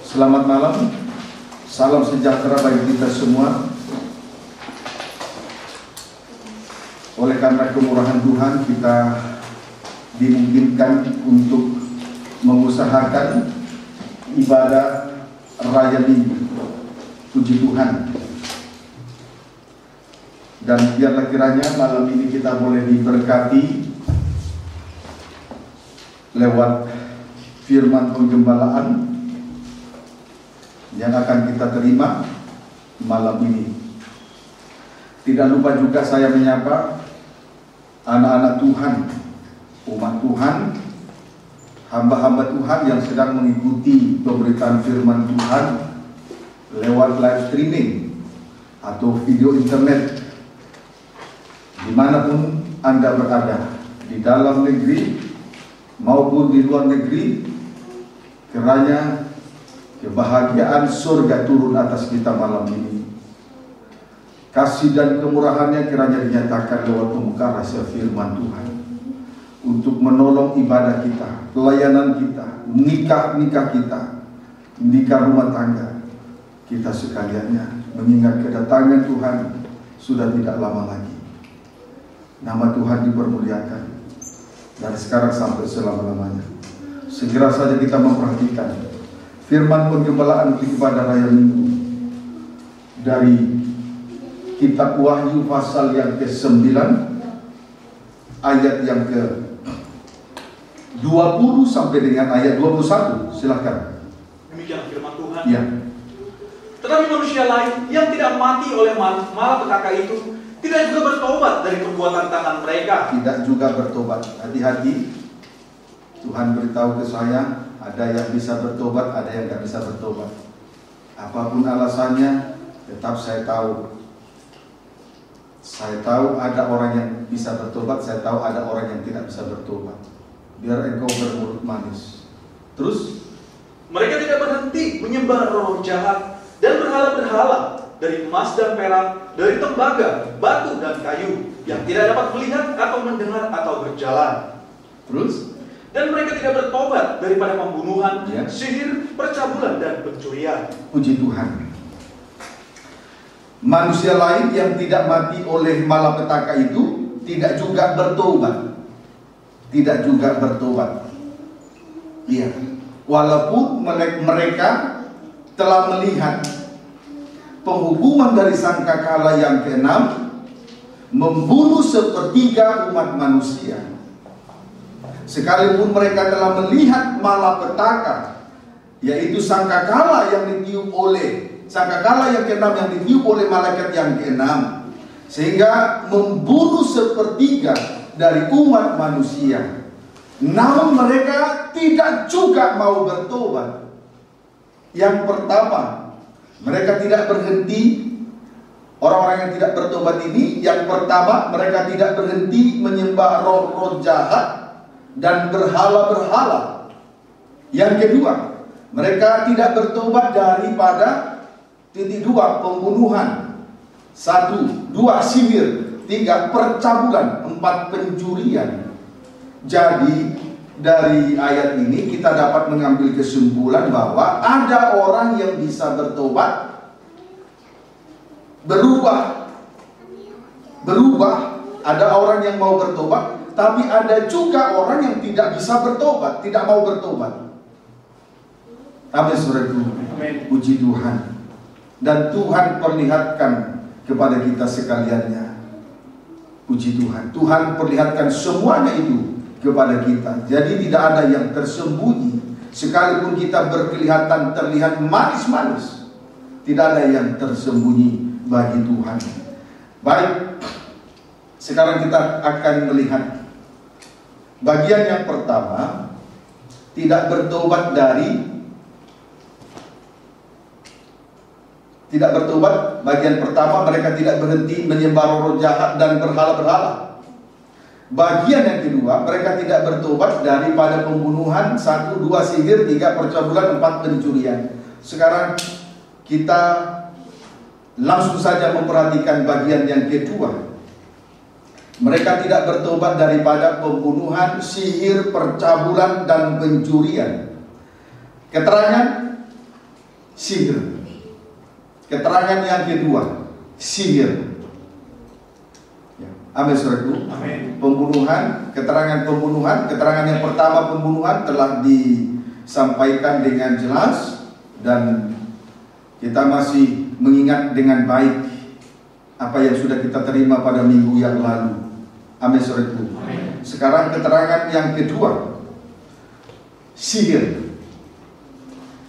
Selamat malam, salam sejahtera bagi kita semua. Oleh karena kemurahan Tuhan, kita dimungkinkan untuk mengusahakan ibadah Raya Minggu. Puji Tuhan. Dan biarlah kiranya malam ini kita boleh diberkati lewat firman penggembalaan yang akan kita terima malam ini. Tidak lupa juga saya menyapa anak-anak Tuhan, umat Tuhan, hamba-hamba Tuhan yang sedang mengikuti pemberitaan firman Tuhan lewat live streaming atau video internet, dimanapun Anda berada, di dalam negeri maupun di luar negeri. Kiranya kebahagiaan surga turun atas kita malam ini. Kasih dan kemurahannya kiranya dinyatakan lewat pemuka rahasia firman Tuhan untuk menolong ibadah kita, pelayanan kita, nikah kita, nikah rumah tangga kita sekaliannya, mengingat kedatangan Tuhan sudah tidak lama lagi. Nama Tuhan dipermuliakan dari sekarang sampai selama-lamanya. Segera saja kita memperhatikan firman penggembalaan ibadah Raya Minggu dari kitab Wahyu pasal yang ke-9 ayat yang ke-20 sampai dengan ayat 21. Silakan. Demikian firman Tuhan. Ya. Tetapi manusia lain yang tidak mati oleh malapetaka itu tidak juga bertobat dari perbuatan tangan mereka. Tidak juga bertobat. Hati-hati. Tuhan beritahu ke saya, ada yang bisa bertobat, ada yang tidak bisa bertobat. Apapun alasannya, tetap saya tahu. Saya tahu ada orang yang bisa bertobat, saya tahu ada orang yang tidak bisa bertobat. Biar engkau bermulut manis. Terus? Mereka tidak berhenti menyembah roh jahat dan berhala-berhala, dari emas dan perak, dari tembaga, batu dan kayu, yang tidak dapat melihat atau mendengar atau berjalan. Terus? Dan mereka tidak bertobat daripada pembunuhan, Ya. sihir, percabulan, dan pencurian. Puji Tuhan. Manusia lain yang tidak mati oleh malapetaka itu tidak juga bertobat. Tidak juga bertobat. Iya. Walaupun mereka telah melihat penghukuman dari sangkakala yang ke-6, membunuh sepertiga umat manusia. Sekalipun mereka telah melihat malapetaka, yaitu sangkakala yang ditiup oleh sangkakala yang ke-6 yang ditiup oleh malaikat yang ke-6, sehingga membunuh sepertiga dari umat manusia. Namun mereka tidak juga mau bertobat. Yang pertama, mereka tidak berhenti. Orang-orang yang tidak bertobat ini, yang pertama, mereka tidak berhenti menyembah roh-roh jahat dan berhala-berhala. Yang kedua, mereka tidak bertobat daripada 2 pembunuhan, 1, 2 sihir, 3 percabulan, 4 pencurian. Jadi dari ayat ini kita dapat mengambil kesimpulan bahwa ada orang yang bisa bertobat, berubah. Ada orang yang mau bertobat, tapi ada juga orang yang tidak bisa bertobat, tidak mau bertobat. Amin, saudaraku. Puji Tuhan. Dan Tuhan perlihatkan kepada kita sekaliannya. Puji Tuhan. Tuhan perlihatkan semuanya itu kepada kita. Jadi tidak ada yang tersembunyi. Sekalipun kita berkelihatan terlihat manis-manis, tidak ada yang tersembunyi bagi Tuhan. Baik, sekarang kita akan melihat bagian yang pertama, tidak bertobat. Bagian pertama, mereka tidak berhenti menyembah roh jahat dan berhala-berhala. Bagian yang kedua, mereka tidak bertobat daripada pembunuhan, 1, 2 sihir, 3 percabulan, 4 pencurian. Sekarang kita langsung saja memperhatikan bagian yang kedua. Mereka tidak bertobat daripada pembunuhan, sihir, percabulan, dan pencurian. Keterangan sihir. Keterangan yang kedua, sihir. Ya. Amin, saudaraku. Amin. Pembunuhan, keterangan pembunuhan. Keterangan yang pertama pembunuhan telah disampaikan dengan jelas, dan kita masih mengingat dengan baik apa yang sudah kita terima pada minggu yang lalu. Amin, saudaraku. Amin. Sekarang keterangan yang kedua, sihir.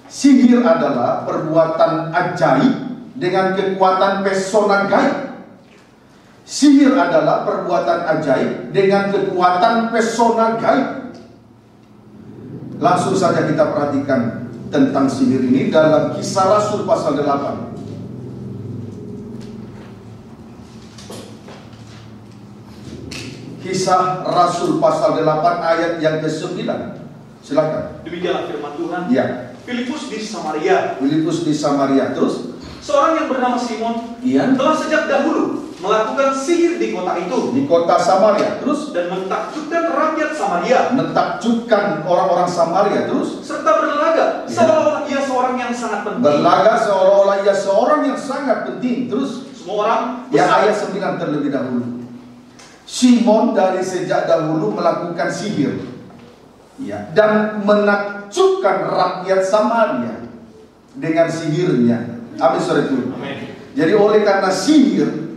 Sihir adalah perbuatan ajaib dengan kekuatan pesona gaib. Sihir adalah perbuatan ajaib dengan kekuatan pesona gaib. Langsung saja kita perhatikan tentang sihir ini dalam Kisah Rasul pasal 8. Kisah Rasul pasal 8 ayat yang ke-9. Silakan. Demikianlah firman Tuhan. Ya. Filipus di Samaria. Filipus di Samaria. Terus? Seorang yang bernama Simon Iya. telah sejak dahulu melakukan sihir di kota itu Di kota Samaria. Terus? dan mentakjubkan rakyat Samaria, Mentakjubkan orang-orang Samaria. Terus? serta berlaga seolah-olah ia seorang yang sangat penting. Berlagak seolah-olah ia seorang yang sangat penting. Terus? Semua orang Ya, besar- ayat 9 terlebih dahulu. Simon dari sejak dahulu melakukan sihir, ya, dan menakjubkan rakyat Samaria dengan sihirnya. Amin, saudaraku. Amin. Jadi oleh karena sihir,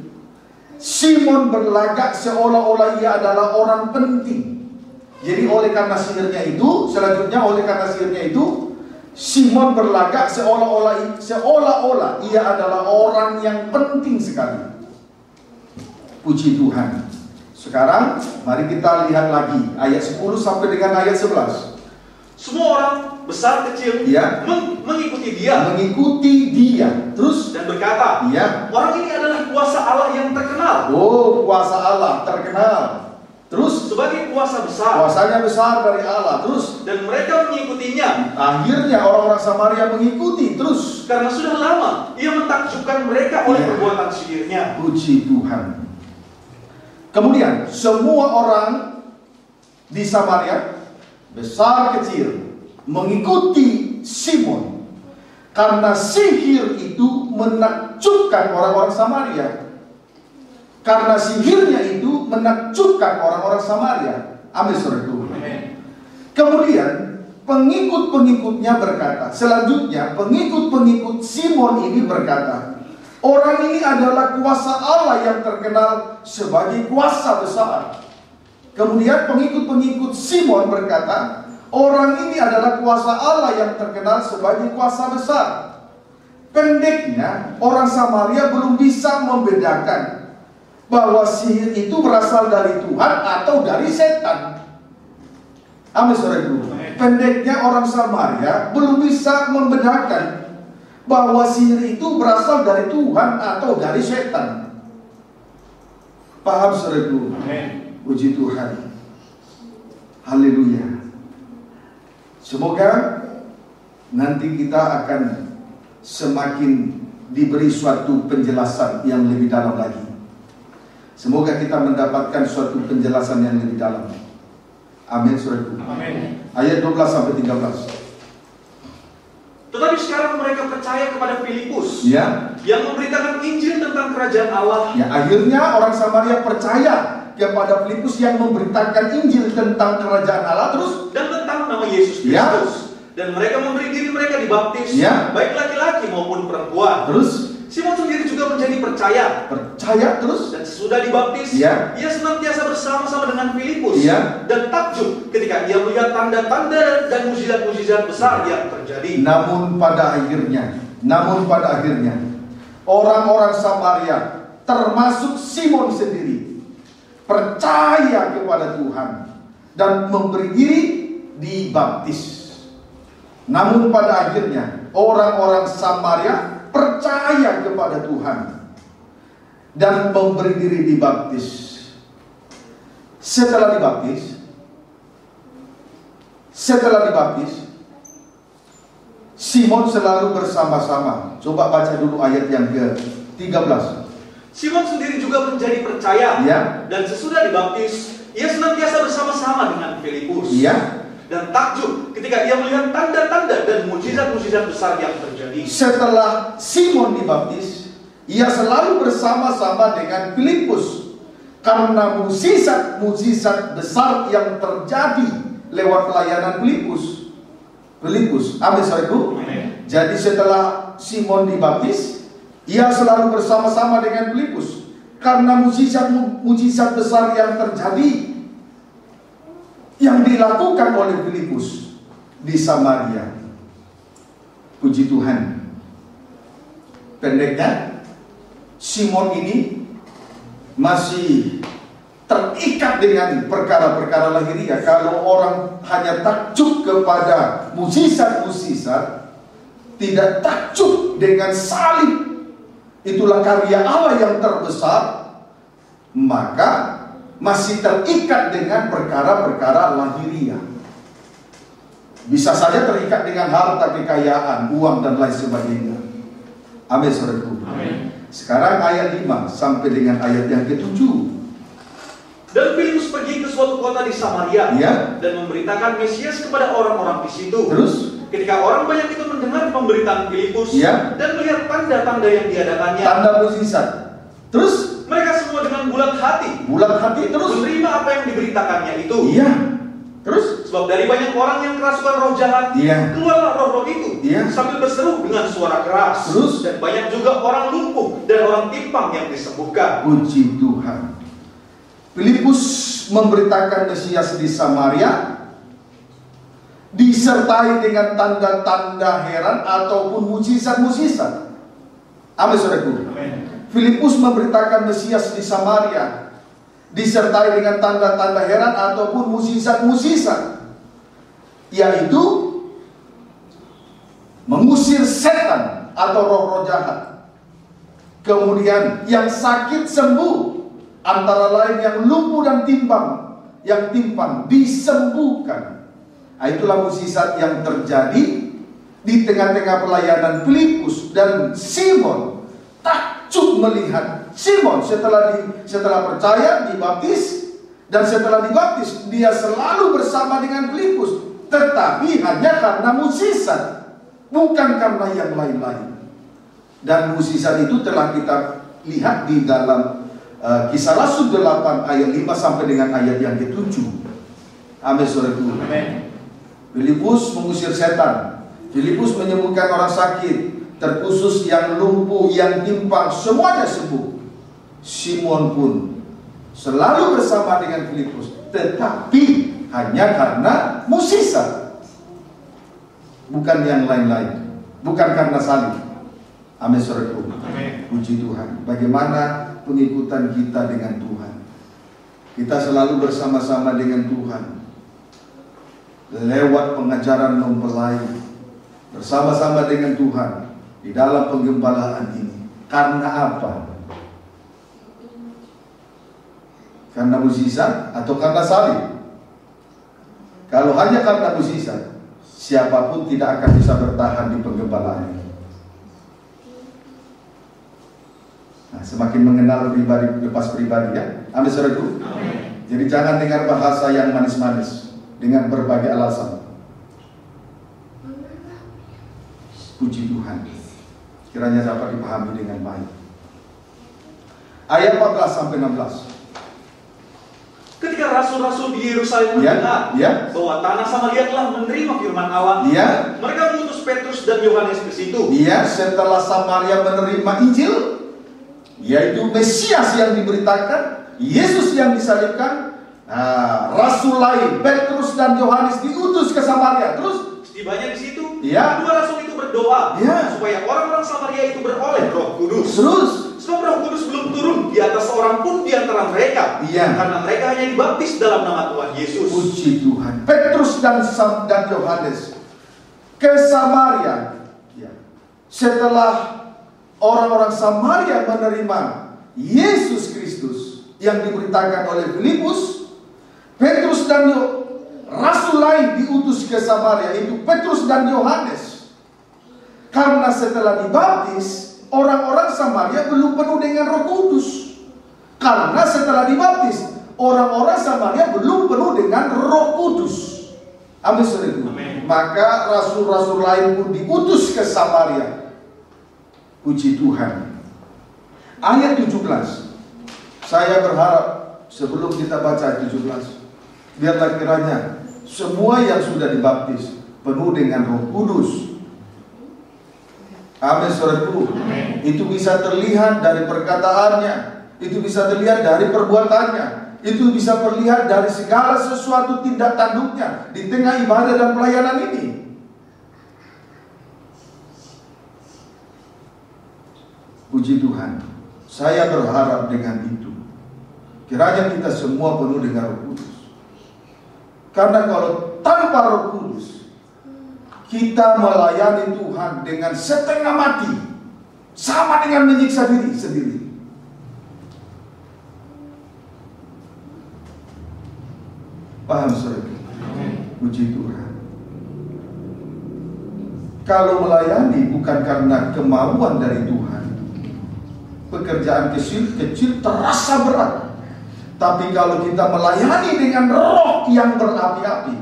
Simon berlagak seolah-olah ia adalah orang penting. Jadi oleh karena sihirnya itu, selanjutnya oleh karena sihirnya itu, Simon berlagak seolah-olah ia adalah orang yang penting sekali. Puji Tuhan. Sekarang mari kita lihat lagi ayat 10 sampai dengan ayat 11. Semua orang besar kecil Ya. mengikuti dia Mengikuti dia. Terus? dan berkata, Ya. orang ini adalah kuasa Allah yang terkenal. Oh, kuasa Allah terkenal. Terus? Sebagai kuasa besar, Kuasanya besar dari Allah. Terus? dan mereka mengikutinya Akhirnya orang-orang Samaria mengikuti. Terus? karena sudah lama ia mentakjubkan mereka oleh Ya. perbuatan sihirnya. Puji Tuhan. Kemudian semua orang di Samaria, besar kecil, mengikuti Simon karena sihir itu menakjubkan orang-orang Samaria. Karena sihirnya itu menakjubkan orang-orang Samaria. Amin, saudaraku. Amin. Kemudian pengikut-pengikutnya berkata, selanjutnya pengikut-pengikut Simon ini berkata, orang ini adalah kuasa Allah yang terkenal sebagai kuasa besar. Kemudian pengikut-pengikut Simon berkata, orang ini adalah kuasa Allah yang terkenal sebagai kuasa besar. Pendeknya, orang Samaria belum bisa membedakan bahwa sihir itu berasal dari Tuhan atau dari setan. Amin, saudaraku. Pendeknya, orang Samaria belum bisa membedakan bahwa sihir itu berasal dari Tuhan atau dari setan. Paham, saudaraku? Amin. Puji Tuhan. Haleluya. Semoga nanti kita akan semakin diberi suatu penjelasan yang lebih dalam lagi. Semoga kita mendapatkan suatu penjelasan yang lebih dalam. Amin, saudaraku. Amin. Ayat 12 sampai 13. Tetapi sekarang mereka percaya kepada Filipus, Ya. yang memberitakan Injil tentang kerajaan Allah. Ya, akhirnya orang Samaria percaya kepada Filipus yang memberitakan Injil tentang kerajaan Allah. Terus? Dan tentang nama Yesus Ya. Kristus. Dan mereka memberi diri mereka dibaptis, Ya. baik laki-laki maupun perempuan. Terus? Simon sendiri juga menjadi percaya. Percaya terus? Dan sesudah dibaptis, Ya. ia senantiasa bersama-sama dengan Filipus. Ya. Dan takjub ketika ia melihat tanda-tanda dan mujizat-mujizat besar yang terjadi. Namun pada akhirnya orang-orang Samaria termasuk Simon sendiri percaya kepada Tuhan dan memberi diri dibaptis. Namun pada akhirnya orang-orang Samaria percaya kepada Tuhan dan memberi diri dibaptis. Setelah dibaptis, Simon selalu bersama-sama. Coba baca dulu ayat yang ke-13. Simon sendiri juga menjadi percaya. Ya. Dan sesudah dibaptis, ia senantiasa bersama-sama dengan Filipus. Ya. Dan takjub ketika ia melihat tanda-tanda dan dan mujizat-mujizat besar yang terjadi. Setelah Simon dibaptis, ia selalu bersama-sama dengan Filipus karena mujizat-mujizat besar yang terjadi lewat pelayanan Filipus. Amin, saudaraku. Jadi setelah Simon dibaptis, ia selalu bersama-sama dengan Filipus karena mujizat besar yang terjadi yang dilakukan oleh Filipus di Samaria. Puji Tuhan. Pendeknya, Simon ini masih terikat dengan perkara-perkara lahiriah. Kalau orang hanya takjub kepada mujizat-mujizat, tidak takjub dengan salib, itulah karya Allah yang terbesar, maka masih terikat dengan perkara-perkara lahiriah. Bisa saja terikat dengan harta kekayaan, uang dan lain sebagainya. Amin, saudaraku. Sekarang ayat 5 sampai dengan ayat yang ke-7. Dan Filipus pergi ke suatu kota di Samaria, Ya. dan memberitakan Mesias kepada orang-orang di situ. Terus, Ketika orang banyak itu mendengar pemberitaan Filipus, ya, dan melihat tanda-tanda yang diadakannya, tanda mujizat. Terus, mereka semua dengan bulat hati terus, menerima apa yang diberitakannya itu. iya. Terus, Sebab dari banyak orang yang kerasukan roh jahat, iya. keluarlah roh-roh itu, Iya. sambil berseru dengan suara keras. Terus, Dan banyak juga orang lumpuh dan orang timpang yang disembuhkan. puji Tuhan. Filipus memberitakan Mesias di Samaria, disertai dengan tanda-tanda heran ataupun mujizat-mujizat. Amin, saudaraku. Filipus memberitakan Mesias di Samaria, disertai dengan tanda-tanda heran ataupun mujizat-mujizat, yaitu mengusir setan atau roh-roh jahat. Kemudian yang sakit sembuh, antara lain yang lumpuh dan timpang disembuhkan. Itulah mujizat yang terjadi di tengah-tengah pelayanan Filipus. Dan Simon takjub melihat Simon setelah percaya, dibaptis, dan setelah dibaptis dia selalu bersama dengan Filipus, tetapi hanya karena mujizat, bukan karena yang lain-lain. Dan mujizat itu telah kita lihat di dalam Kisah Rasul 8 ayat 5 sampai dengan ayat yang ke-7. Amin, saudaraku. Filipus mengusir setan, Filipus menyembuhkan orang sakit, terkhusus yang lumpuh, yang timpang, semuanya sembuh. Simon pun selalu bersama dengan Filipus, tetapi hanya karena mujizat, bukan yang lain-lain, bukan karena salib. Amin, saudaraku. Puji Tuhan. Bagaimana pengikutan kita dengan Tuhan? Kita selalu bersama-sama dengan Tuhan lewat pengajaran mempelai, bersama-sama dengan Tuhan di dalam penggembalaan ini. Karena apa? Karena mujizat atau karena salib? Kalau hanya karena mujizat, siapapun tidak akan bisa bertahan di penggembalaan ini. Nah, semakin mengenal pribadi lepas pribadi, ya. Amin, saudaraku. Jadi jangan dengar bahasa yang manis-manis dengan berbagai alasan. Puji Tuhan. Kiranya dapat dipahami dengan baik. Ayat 14 sampai 16. Ketika rasul-rasul di Yerusalem mendengar bahwa tanah Samaria telah menerima firman Allah, mereka mengutus Petrus dan Yohanes ke situ. Setelah Samaria menerima Injil, yaitu Mesias yang diberitakan, Yesus yang disalibkan, rasul lain Petrus dan Yohanes diutus ke Samaria. Terus setibanya di situ, kedua rasul itu berdoa supaya orang-orang Samaria itu beroleh Roh Kudus. Sebab Roh Kudus belum turun di atas seorang pun di antara mereka, karena mereka hanya dibaptis dalam nama Tuhan Yesus. Puji Tuhan. Petrus dan Yohanes ke Samaria. Setelah orang-orang Samaria menerima Yesus Kristus yang diberitakan oleh Filipus, Petrus dan rasul lain diutus ke Samaria, itu Petrus dan Yohanes. Karena setelah dibaptis, orang-orang Samaria belum penuh dengan Roh Kudus. Karena setelah dibaptis, orang-orang Samaria belum penuh dengan Roh Kudus. Amin, saudaraku. Maka rasul-rasul lain pun diutus ke Samaria. Puji Tuhan. Ayat 17. Saya berharap sebelum kita baca ayat 17, biarlah kiranya semua yang sudah dibaptis penuh dengan Roh Kudus. Amin, saudaraku. Itu bisa terlihat dari perkataannya, itu bisa terlihat dari perbuatannya, itu bisa terlihat dari segala sesuatu tindak tanduknya di tengah ibadah dan pelayanan ini. Puji Tuhan. Saya berharap dengan itu kiranya kita semua penuh dengan Roh Kudus. Karena kalau tanpa Roh Kudus, kita melayani Tuhan dengan setengah mati, sama dengan menyiksa diri sendiri. Paham, saudara? Puji Tuhan. Kalau melayani bukan karena kemauan dari Tuhan, pekerjaan kecil terasa berat. Tapi kalau kita melayani dengan roh yang berapi-api,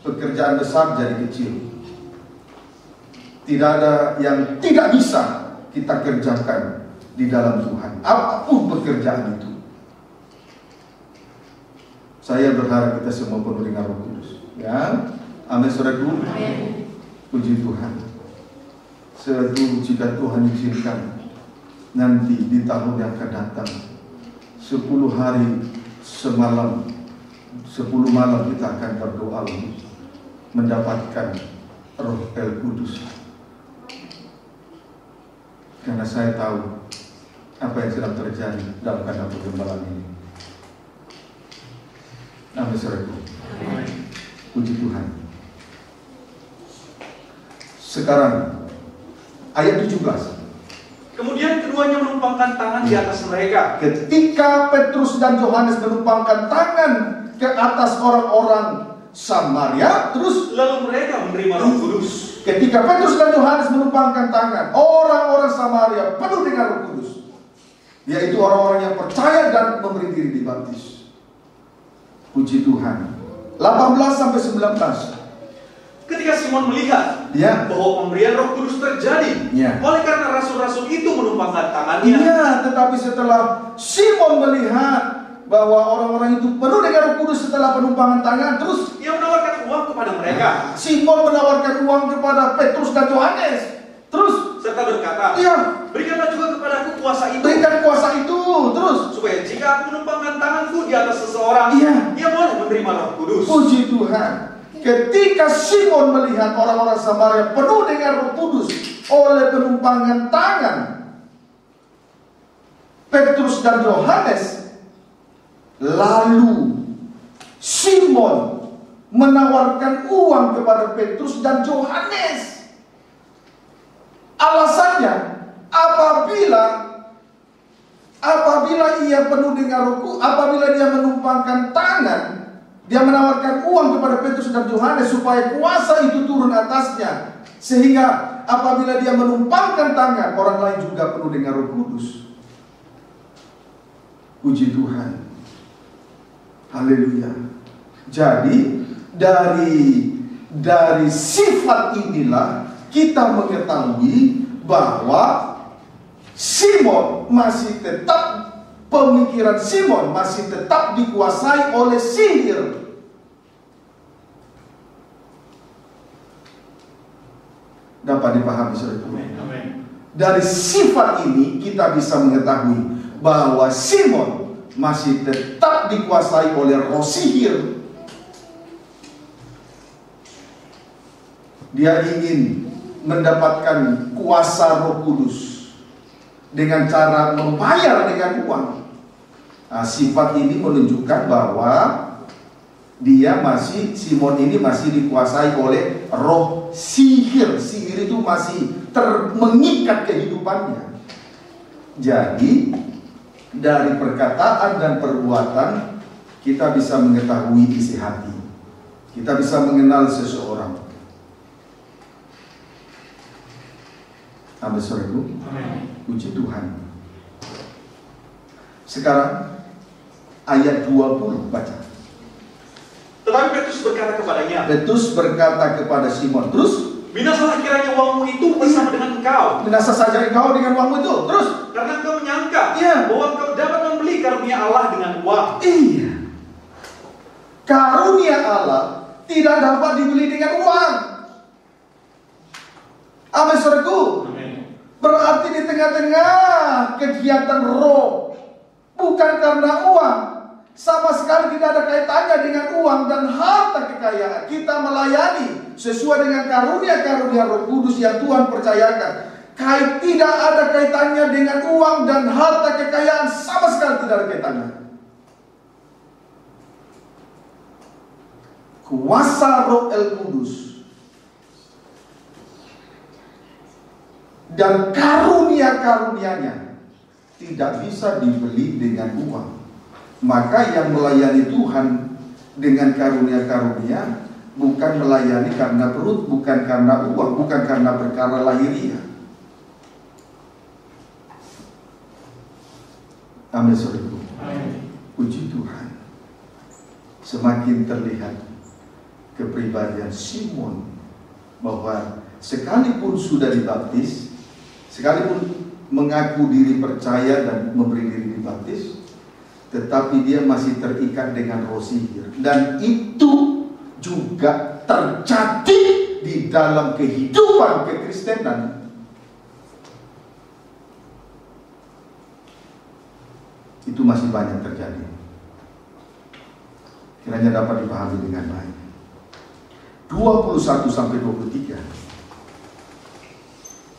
pekerjaan besar jadi kecil. Tidak ada yang tidak bisa kita kerjakan di dalam Tuhan, apapun pekerjaan itu. Saya berharap kita semua penuh dengan Roh Kudus. Ya, amin, saudaraku. Puji Tuhan. Suatu jika Tuhan izinkan, nanti di tahun yang akan datang, 10 hari semalam, 10 malam kita akan berdoa mendapatkan Roh El Kudus. Karena saya tahu apa yang sedang terjadi dalam kandang pergembalaan ini. Amin, saudaraku. Puji Tuhan. Sekarang ayat 17. Kemudian keduanya menumpangkan tangan di atas mereka. Ketika Petrus dan Yohanes menumpangkan tangan ke atas orang-orang Samaria, terus lalu mereka menerima Roh Kudus. Ketika Petrus dan Yohanes menumpangkan tangan, orang-orang Samaria penuh dengan Roh Kudus, yaitu orang-orang yang percaya dan memberi diri dibaptis. Puji Tuhan. 18-19. Ketika Simon melihat bahwa pemberian Roh Kudus terjadi oleh karena rasul-rasul itu menumpangkan tangannya. Tetapi setelah Simon melihat bahwa orang-orang itu penuh dengan Roh Kudus setelah penumpangan tangan, terus ia menawarkan uang kepada mereka. Simon menawarkan uang kepada Petrus dan Yohanes. Terus serta berkata, berikanlah juga kepadaku kuasa itu. Berikan kuasa itu, terus supaya jika aku menumpangkan tanganku di atas seseorang, ia boleh menerima Roh Kudus. Puji Tuhan. Ketika Simon melihat orang-orang Samaria penuh dengan Roh Kudus oleh penumpangan tangan Petrus dan Yohanes, lalu Simon menawarkan uang kepada Petrus dan Yohanes. Alasannya, apabila ia penuh dengan Roh Kudus, apabila dia menumpangkan tangan, dia menawarkan uang kepada Petrus dan Yohanes supaya kuasa itu turun atasnya, sehingga apabila dia menumpangkan tangan, orang lain juga penuh dengan Roh Kudus. Puji Tuhan. Haleluya. Jadi dari sifat inilah kita mengetahui bahwa Simon masih tetap, pemikiran Simon masih tetap dikuasai oleh sihir. Dapat dipahami, saudara? Dari sifat ini kita bisa mengetahui bahwa Simon masih tetap dikuasai oleh roh sihir. Dia ingin mendapatkan kuasa Roh Kudus dengan cara membayar dengan uang. Nah, sifat ini menunjukkan bahwa Simon ini masih dikuasai oleh roh sihir. Sihir itu masih mengikat kehidupannya. Jadi dari perkataan dan perbuatan kita bisa mengetahui isi hati. Kita bisa mengenal seseorang. Amin, saudaraku. Puji Tuhan. Sekarang ayat 20 baca. Tetapi Petrus berkata berkata kepadanya, Petrus berkata kepada Simon, terus, binasalah kiranya uangmu itu bersama dengan engkau, binasa saja engkau dengan uangmu itu. Terus, karena engkau menyangka Iya. bahwa engkau dapat membeli karunia Allah dengan uang. iya, karunia Allah tidak dapat dibeli dengan uang. Amin, saudaraku. Berarti di tengah-tengah kegiatan roh, bukan karena uang, sama sekali tidak ada kaitannya dengan uang dan harta kekayaan. Kita melayani sesuai dengan karunia-karunia Roh Kudus yang Tuhan percayakan. Tidak ada kaitannya dengan uang dan harta kekayaan, sama sekali tidak ada kaitannya. Kuasa Roh El Kudus dan karunia-karunianya tidak bisa dibeli dengan uang. Maka yang melayani Tuhan dengan karunia-karunia bukan melayani karena perut, bukan karena uang, bukan karena perkara lahiriah. Amin, saudaraku. Puji Tuhan. Semakin terlihat kepribadian Simon bahwa sekalipun sudah dibaptis, sekalipun mengaku diri percaya dan memberi diri dibaptis, tetapi dia masih terikat dengan roh sihir. Dan itu juga terjadi di dalam kehidupan kekristenan. Itu masih banyak terjadi. Kiranya dapat dipahami dengan baik. 21 sampai 23.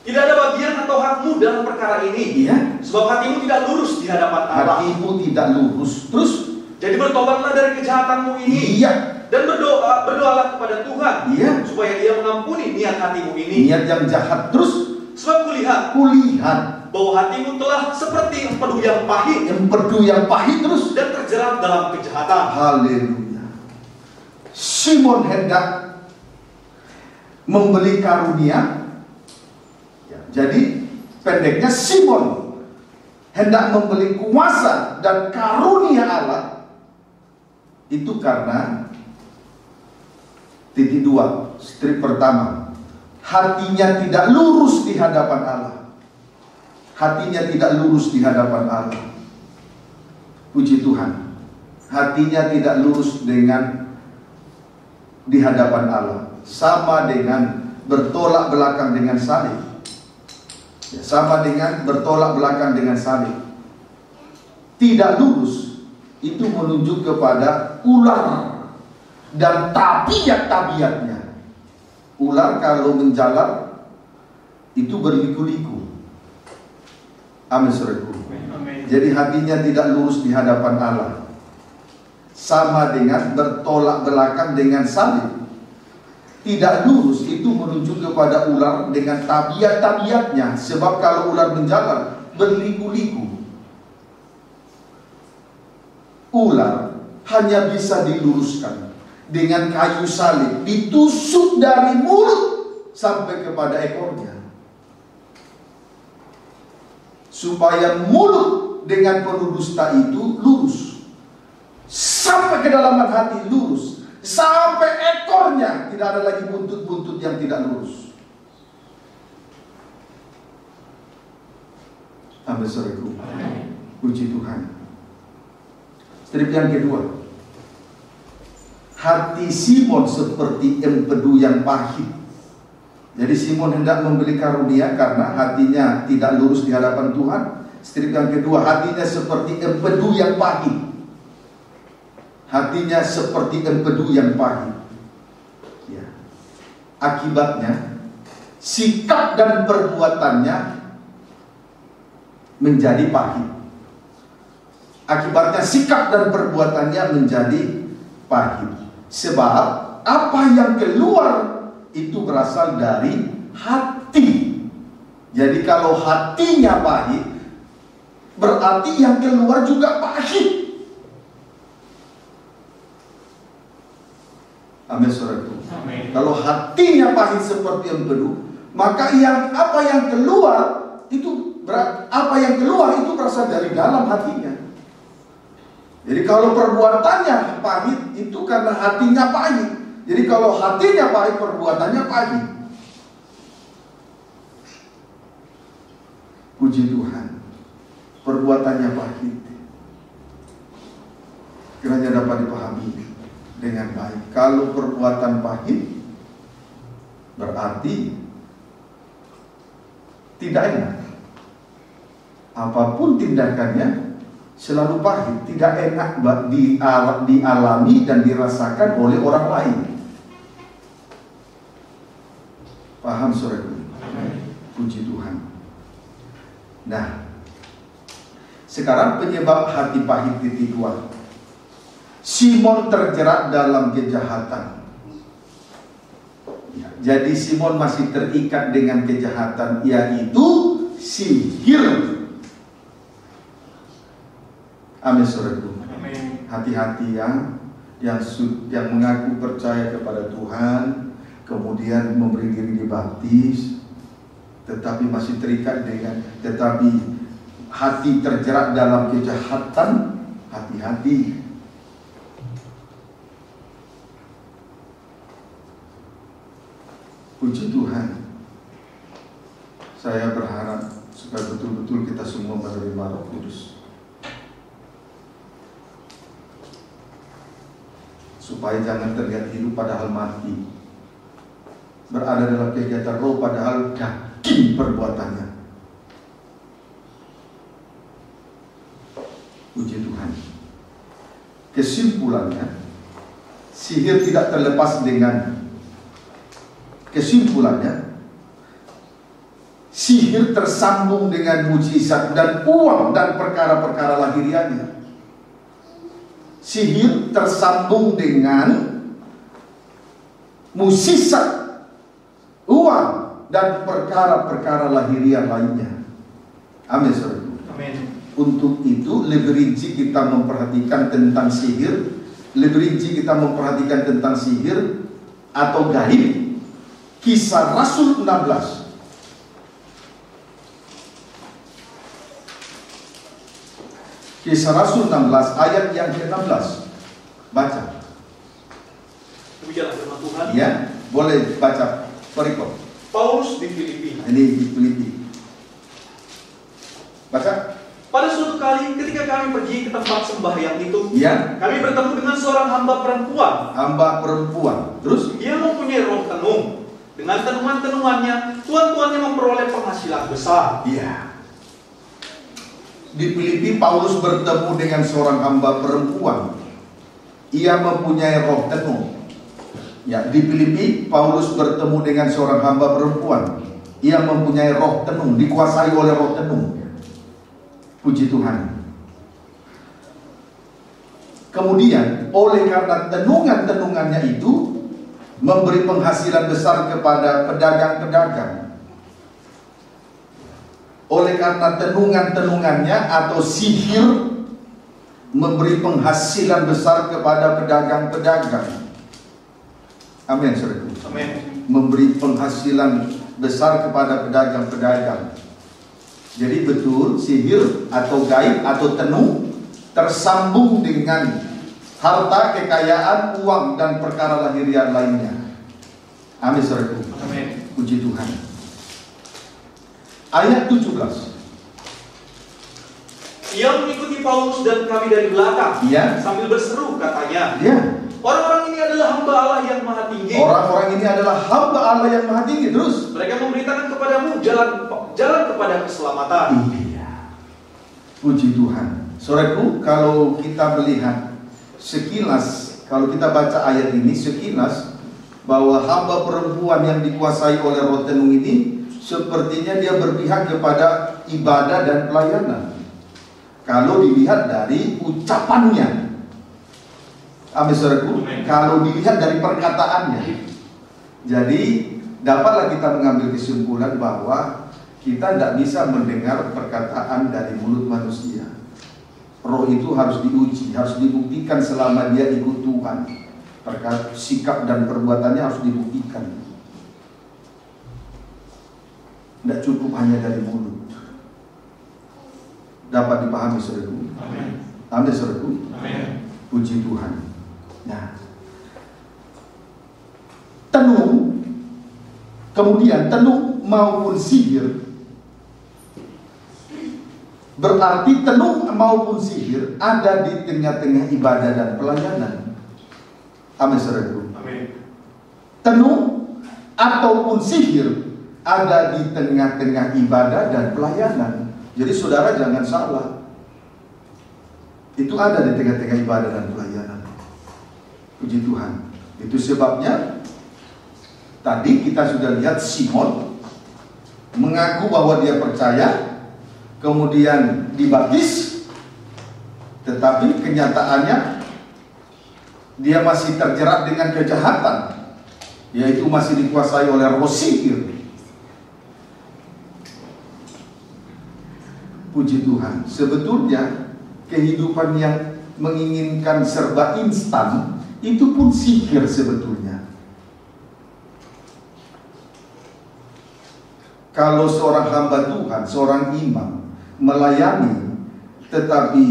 Tidak ada bagian atau hakmu dalam perkara ini. Iya. Sebab hatimu tidak lurus di hadapan Allah. Hatimu tidak lurus. Terus, jadi bertobatlah dari kejahatanmu ini. iya, Dan berdoalah kepada Tuhan. Iya. Supaya Dia mengampuni niat hatimu ini. niat yang jahat. Terus, Sebab kulihat bahwa hatimu telah seperti empedu yang pahit empedu yang pahit terus. dan terjerat dalam kejahatan. Haleluya. Simon hendak membeli karunia. Ya, jadi pendeknya Simon hendak membeli kuasa dan karunia Allah. Itu karena titik 2, strip pertama, hatinya tidak lurus di hadapan Allah. Hatinya tidak lurus di hadapan Allah. Puji Tuhan. Hatinya tidak lurus dengan di hadapan Allah. Sama dengan bertolak belakang dengan salib. Ya, sama dengan bertolak belakang dengan salib. Tidak lurus itu menunjuk kepada ular dan tabiat-tabiatnya. Ular kalau menjalar itu berliku-liku. Amin, saudaraku. Jadi hatinya tidak lurus di hadapan Allah. Sama dengan bertolak belakang dengan salib. Tidak lurus itu menunjuk kepada ular dengan tabiat-tabiatnya. Sebab kalau ular menjalar berliku-liku. Ular hanya bisa diluruskan dengan kayu salib, ditusuk dari mulut sampai kepada ekornya, supaya mulut dengan penuh dusta itu lurus, sampai kedalaman hati lurus, sampai ekornya tidak ada lagi buntut-buntut yang tidak lurus. Amin, saudaraku. Puji Tuhan. Strip yang kedua, hati Simon seperti empedu yang pahit. Jadi Simon hendak membeli karunia karena hatinya tidak lurus di hadapan Tuhan. Strip yang kedua, hatinya seperti empedu yang pahit. Hatinya seperti empedu yang pahit. Ya. Akibatnya sikap dan perbuatannya menjadi pahit. Akibatnya sikap dan perbuatannya menjadi pahit. Sebab apa yang keluar itu berasal dari hati. Jadi kalau hatinya pahit, berarti yang keluar juga pahit. Amin, saudaraku. Kalau hatinya pahit seperti empedu, maka apa yang keluar itu berasal dari dalam hatinya. Jadi kalau perbuatannya pahit itu karena hatinya pahit. Jadi kalau hatinya baik, perbuatannya pahit. Puji Tuhan, perbuatannya pahit. Kiranya dapat dipahami dengan baik. Kalau perbuatan pahit, berarti tidak enak. Apapun tindakannya selalu pahit, tidak enak dialami dan dirasakan oleh orang lain. Paham saudaraku? Puji Tuhan. Nah, sekarang penyebab hati pahit titik 2. Simon terjerat dalam kejahatan. Ya, jadi Simon masih terikat dengan kejahatan, yaitu sihir. Amin saudaraku. Hati-hati yang mengaku percaya kepada Tuhan, kemudian memberi diri dibaptis, tetapi masih terikat dengan, tetapi hati terjerat dalam kejahatan. Hati-hati. Puji Tuhan. Saya berharap supaya betul-betul kita semua menerima Roh Kudus, supaya jangan terlihat hidup padahal mati, berada dalam kegiatan roh padahal daging perbuatannya. Puji Tuhan. Kesimpulannya, sihir tidak terlepas dengan sihir tersambung dengan mujizat dan uang dan perkara-perkara lahiriahnya. Sihir tersambung dengan mujizat, uang dan perkara-perkara lahiriah lainnya. Amin saudara. Amin. Untuk itu lebih rinci kita memperhatikan tentang sihir, lebih rinci kita memperhatikan tentang sihir atau gaib. Kisah Rasul 16. Kisah Rasul 16 ayat yang ke-16. Baca. Demikianlah firman Tuhan. Ya, boleh baca perikop. Paulus di Filipi. Ini di Filipi. Baca. Pada suatu kali ketika kami pergi ke tempat sembahyang itu, Ya. kami bertemu dengan seorang hamba perempuan. Hamba perempuan. Terus Dia mempunyai roh tenung. Dengan tenungan-tenungannya, tuan-tuannya memperoleh penghasilan besar. iya. Di Filipi Paulus bertemu dengan seorang hamba perempuan. Ia mempunyai roh tenung. Ya, di Filipi Paulus bertemu dengan seorang hamba perempuan. Ia mempunyai roh tenung, dikuasai oleh roh tenung. Puji Tuhan. Kemudian oleh karena tenungan-tenungannya itu memberi penghasilan besar kepada pedagang-pedagang. Oleh karena tenungan-tenungannya atau sihir memberi penghasilan besar kepada pedagang-pedagang. Amin, saudara. Amin. Memberi penghasilan besar kepada pedagang-pedagang. Jadi betul sihir atau gaib atau tenung tersambung dengan harta, kekayaan, uang dan perkara lahiriah lainnya. Amin, saudara. Amin. Puji Tuhan. Ayat 17. Ia mengikuti Paulus dan kami dari belakang. Iya. Sambil berseru katanya, Ya. orang-orang ini adalah hamba Allah yang maha tinggi. Orang-orang ini adalah hamba Allah yang maha tinggi. Terus Mereka memberitakan kepadamu jalan kepada keselamatan. iya. Puji Tuhan. Saudaraku, kalau kita melihat sekilas, kalau kita baca ayat ini sekilas, bahwa hamba perempuan yang dikuasai oleh roh tenung ini sepertinya dia berpihak kepada ibadah dan pelayanan. Kalau dilihat dari ucapannya, amin saudaraku, kalau dilihat dari perkataannya, jadi dapatlah kita mengambil kesimpulan bahwa kita tidak bisa mendengar perkataan dari mulut manusia. Roh itu harus diuji, harus dibuktikan selama dia ikut Tuhan. Sikap dan perbuatannya harus dibuktikan. Tidak cukup hanya dari mulut. Dapat dipahami saudaraku. Amin. Amin saudaraku. Amin. Puji Tuhan. Nah, Kemudian tenung maupun sihir, berarti tenung maupun sihir ada di tengah-tengah ibadah dan pelayanan. Amin, saudaraku. Amin. Tenung ataupun sihir ada di tengah-tengah ibadah dan pelayanan. Jadi saudara jangan salah, itu ada di tengah-tengah ibadah dan pelayanan. Puji Tuhan. Itu sebabnya tadi kita sudah lihat Simon mengaku bahwa dia percaya, kemudian dibaptis, tetapi kenyataannya dia masih terjerat dengan kejahatan, yaitu masih dikuasai oleh roh sihir. Puji Tuhan. Sebetulnya kehidupan yang menginginkan serba instan itu pun sihir sebetulnya. Kalau seorang hamba Tuhan, seorang imam melayani, tetapi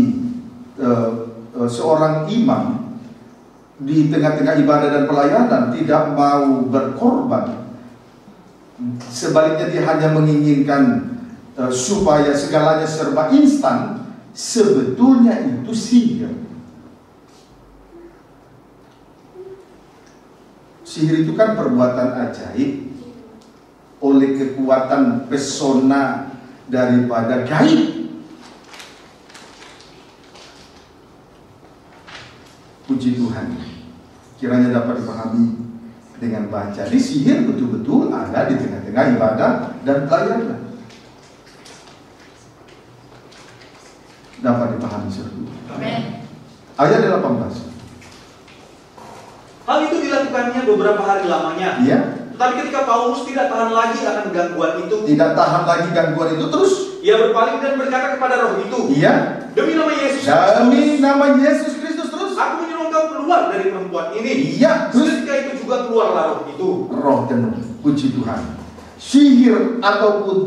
seorang imam di tengah-tengah ibadah dan pelayanan tidak mau berkorban, sebaliknya dia hanya menginginkan supaya segalanya serba instan, sebetulnya itu sihir. Sihir itu kan perbuatan ajaib oleh kekuatan pesona daripada gaib. Puji Tuhan, kiranya dapat dipahami dengan baik. Jadi sihir betul-betul ada di tengah-tengah ibadah dan pelayanan. Dapat dipahami seperti. Amin. Ayat 18. Hal itu dilakukannya beberapa hari lamanya. Iya. Tetapi ketika Paulus tidak tahan lagi akan gangguan itu, Terus ia berpaling dan berkata kepada roh itu, iya, demi nama Yesus Kristus, terus aku menyuruh engkau keluar dari perempuan ini. iya, terus Ketika itu juga keluarlah roh itu. roh tenung. Puji Tuhan. Sihir ataupun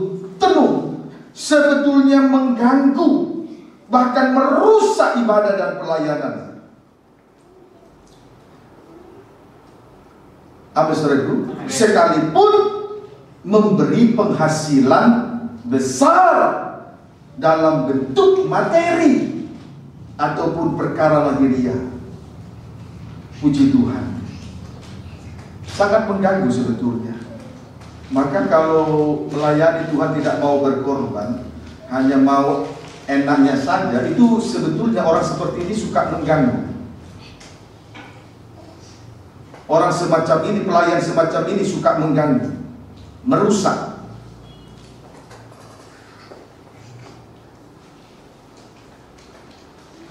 tenung sebetulnya mengganggu, bahkan merusak ibadah dan pelayanan. Apa saudaraku? Sekalipun memberi penghasilan besar dalam bentuk materi ataupun perkara lahiriah. Puji Tuhan. Sangat mengganggu sebetulnya. Maka kalau melayani Tuhan tidak mau berkorban, hanya mau enaknya saja, itu sebetulnya orang seperti ini suka mengganggu. Orang semacam ini, pelayan semacam ini suka mengganggu, merusak.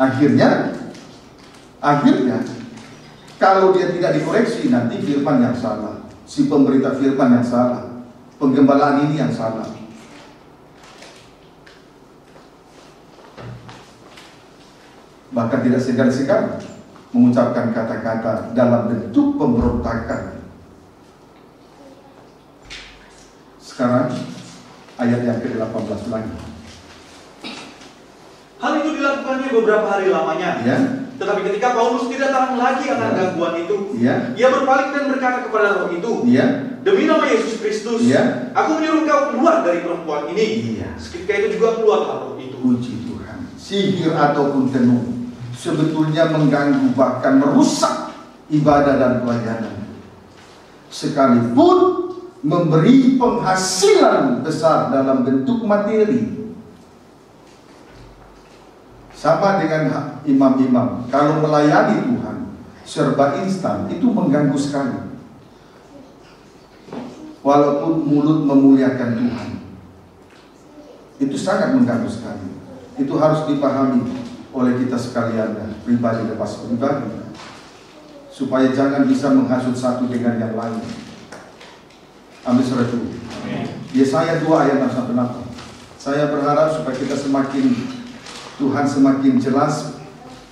Akhirnya kalau dia tidak dikoreksi, nanti firman yang salah, si pemberita firman yang salah, penggembalaan ini yang salah. Bahkan tidak segan-segan mengucapkan kata-kata dalam bentuk pemberontakan. Sekarang ayat yang ke-18 lagi. Hal itu dilakukannya beberapa hari lamanya. Ya. Tetapi ketika Paulus tidak tahan lagi akan gangguan itu, Ya. ia berpaling dan berkata kepada roh itu, Ya. demi nama Yesus Kristus, Ya. aku menyuruh engkau keluar dari perempuan ini. Iya. Ketika itu juga keluarlah roh itu. Puji Tuhan. Sihir ataupun tenung sebetulnya mengganggu, bahkan merusak ibadah dan pelayanan. Sekalipun memberi penghasilan besar dalam bentuk materi. Sama dengan imam-imam, kalau melayani Tuhan serba instan, itu mengganggu sekali. Walaupun mulut memuliakan Tuhan, itu sangat mengganggu sekali. Itu harus dipahami oleh kita sekalian, pribadi lepas pribadi, supaya jangan bisa menghasut satu dengan yang lain. Amin, saudara. Yesaya 2 ayat 6-8. Saya berharap supaya kita Tuhan semakin jelas,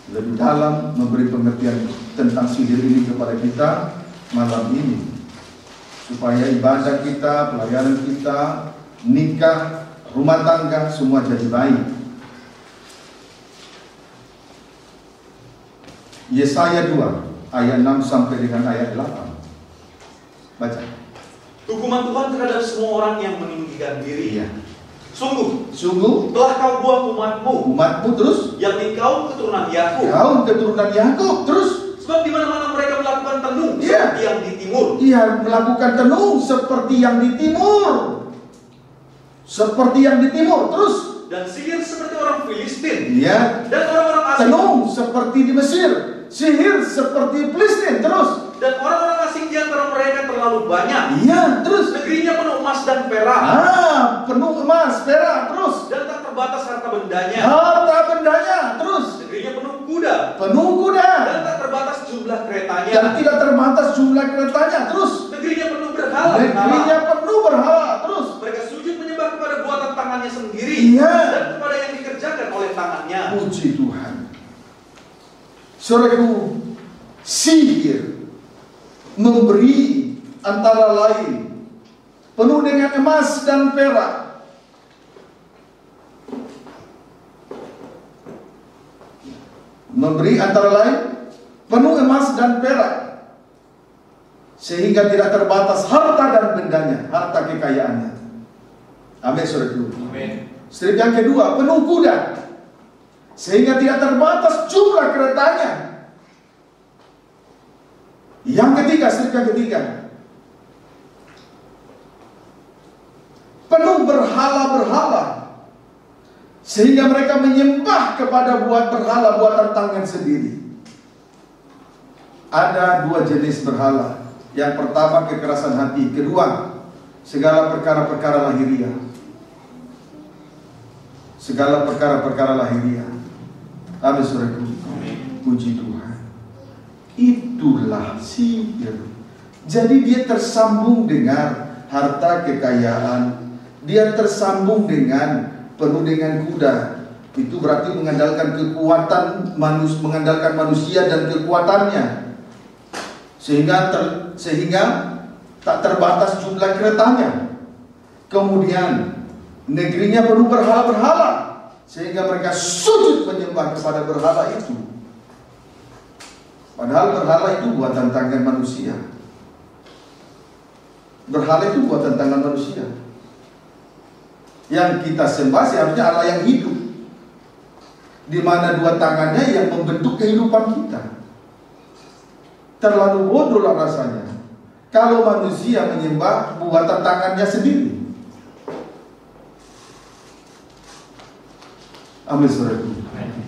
lebih dalam memberi pengertian tentang sihir ini kepada kita malam ini, supaya ibadah kita, pelayanan kita, nikah, rumah tangga semua jadi baik. Yesaya 2 ayat 6 sampai dengan ayat 8. Baca. hukuman Tuhan terhadap semua orang yang meninggikan diri. Iya. Sungguh Sungguh telah kau buang umatmu terus yakni kaum keturunan Yakub. kaum keturunan Yakub terus. Sebab di mana-mana mereka melakukan tenung Iya. seperti yang di timur. Ia melakukan tenung seperti yang di timur. Seperti yang di timur terus. Dan sihir seperti orang Filistin. Iya. Dan orang-orang asing. Tenung seperti di Mesir. Sihir seperti Filistin terus. Dan orang-orang asing di antara mereka terlalu banyak. Iya terus. Negerinya penuh emas dan perak. Penuh emas, perak terus. Dan tak terbatas harta bendanya. Harta bendanya terus. Negerinya penuh kuda. Penuh kuda. Dan tak terbatas jumlah keretanya. Dan tidak terbatas jumlah keretanya terus. Negerinya penuh berhala. Negerinya penuh berhala terus. Mereka sujud menyembah kepada buatan tangannya sendiri. Iya. Dan kepada yang dikerjakan oleh tangannya. Puji Tuhan. Saudaraku, sihir memberi antara lain penuh dengan emas dan perak. Memberi antara lain penuh emas dan perak, sehingga tidak terbatas harta dan bendanya, harta kekayaannya. Amin, saudaraku. Amin. Strip yang kedua, penuh kuda, sehingga tidak terbatas jumlah keretanya. Yang ketiga, strip yang ketiga, penuh berhala-berhala, sehingga mereka menyembah kepada berhala buatan tangan sendiri. Ada dua jenis berhala. Yang pertama kekerasan hati, kedua segala perkara-perkara lahiriah. Segala perkara-perkara lahiriah. Amin, saudaraku. Puji Tuhan. Itulah sihir. Jadi dia tersambung dengan harta kekayaan. Dia tersambung dengan penuh dengan kuda. Itu berarti mengandalkan kekuatan mengandalkan manusia dan kekuatannya. Sehingga tak terbatas jumlah keretanya. Kemudian negerinya penuh berhala-berhala, sehingga mereka sujud menyembah kepada berhala itu. Padahal berhala itu buatan tangan manusia. Berhala itu buatan tangan manusia. Yang kita sembah seharusnya Allah yang hidup, di mana dua tangannya yang membentuk kehidupan kita. Terlalu bodohlah rasanya kalau manusia menyembah buatan tangannya sendiri. Amin, saudaraku.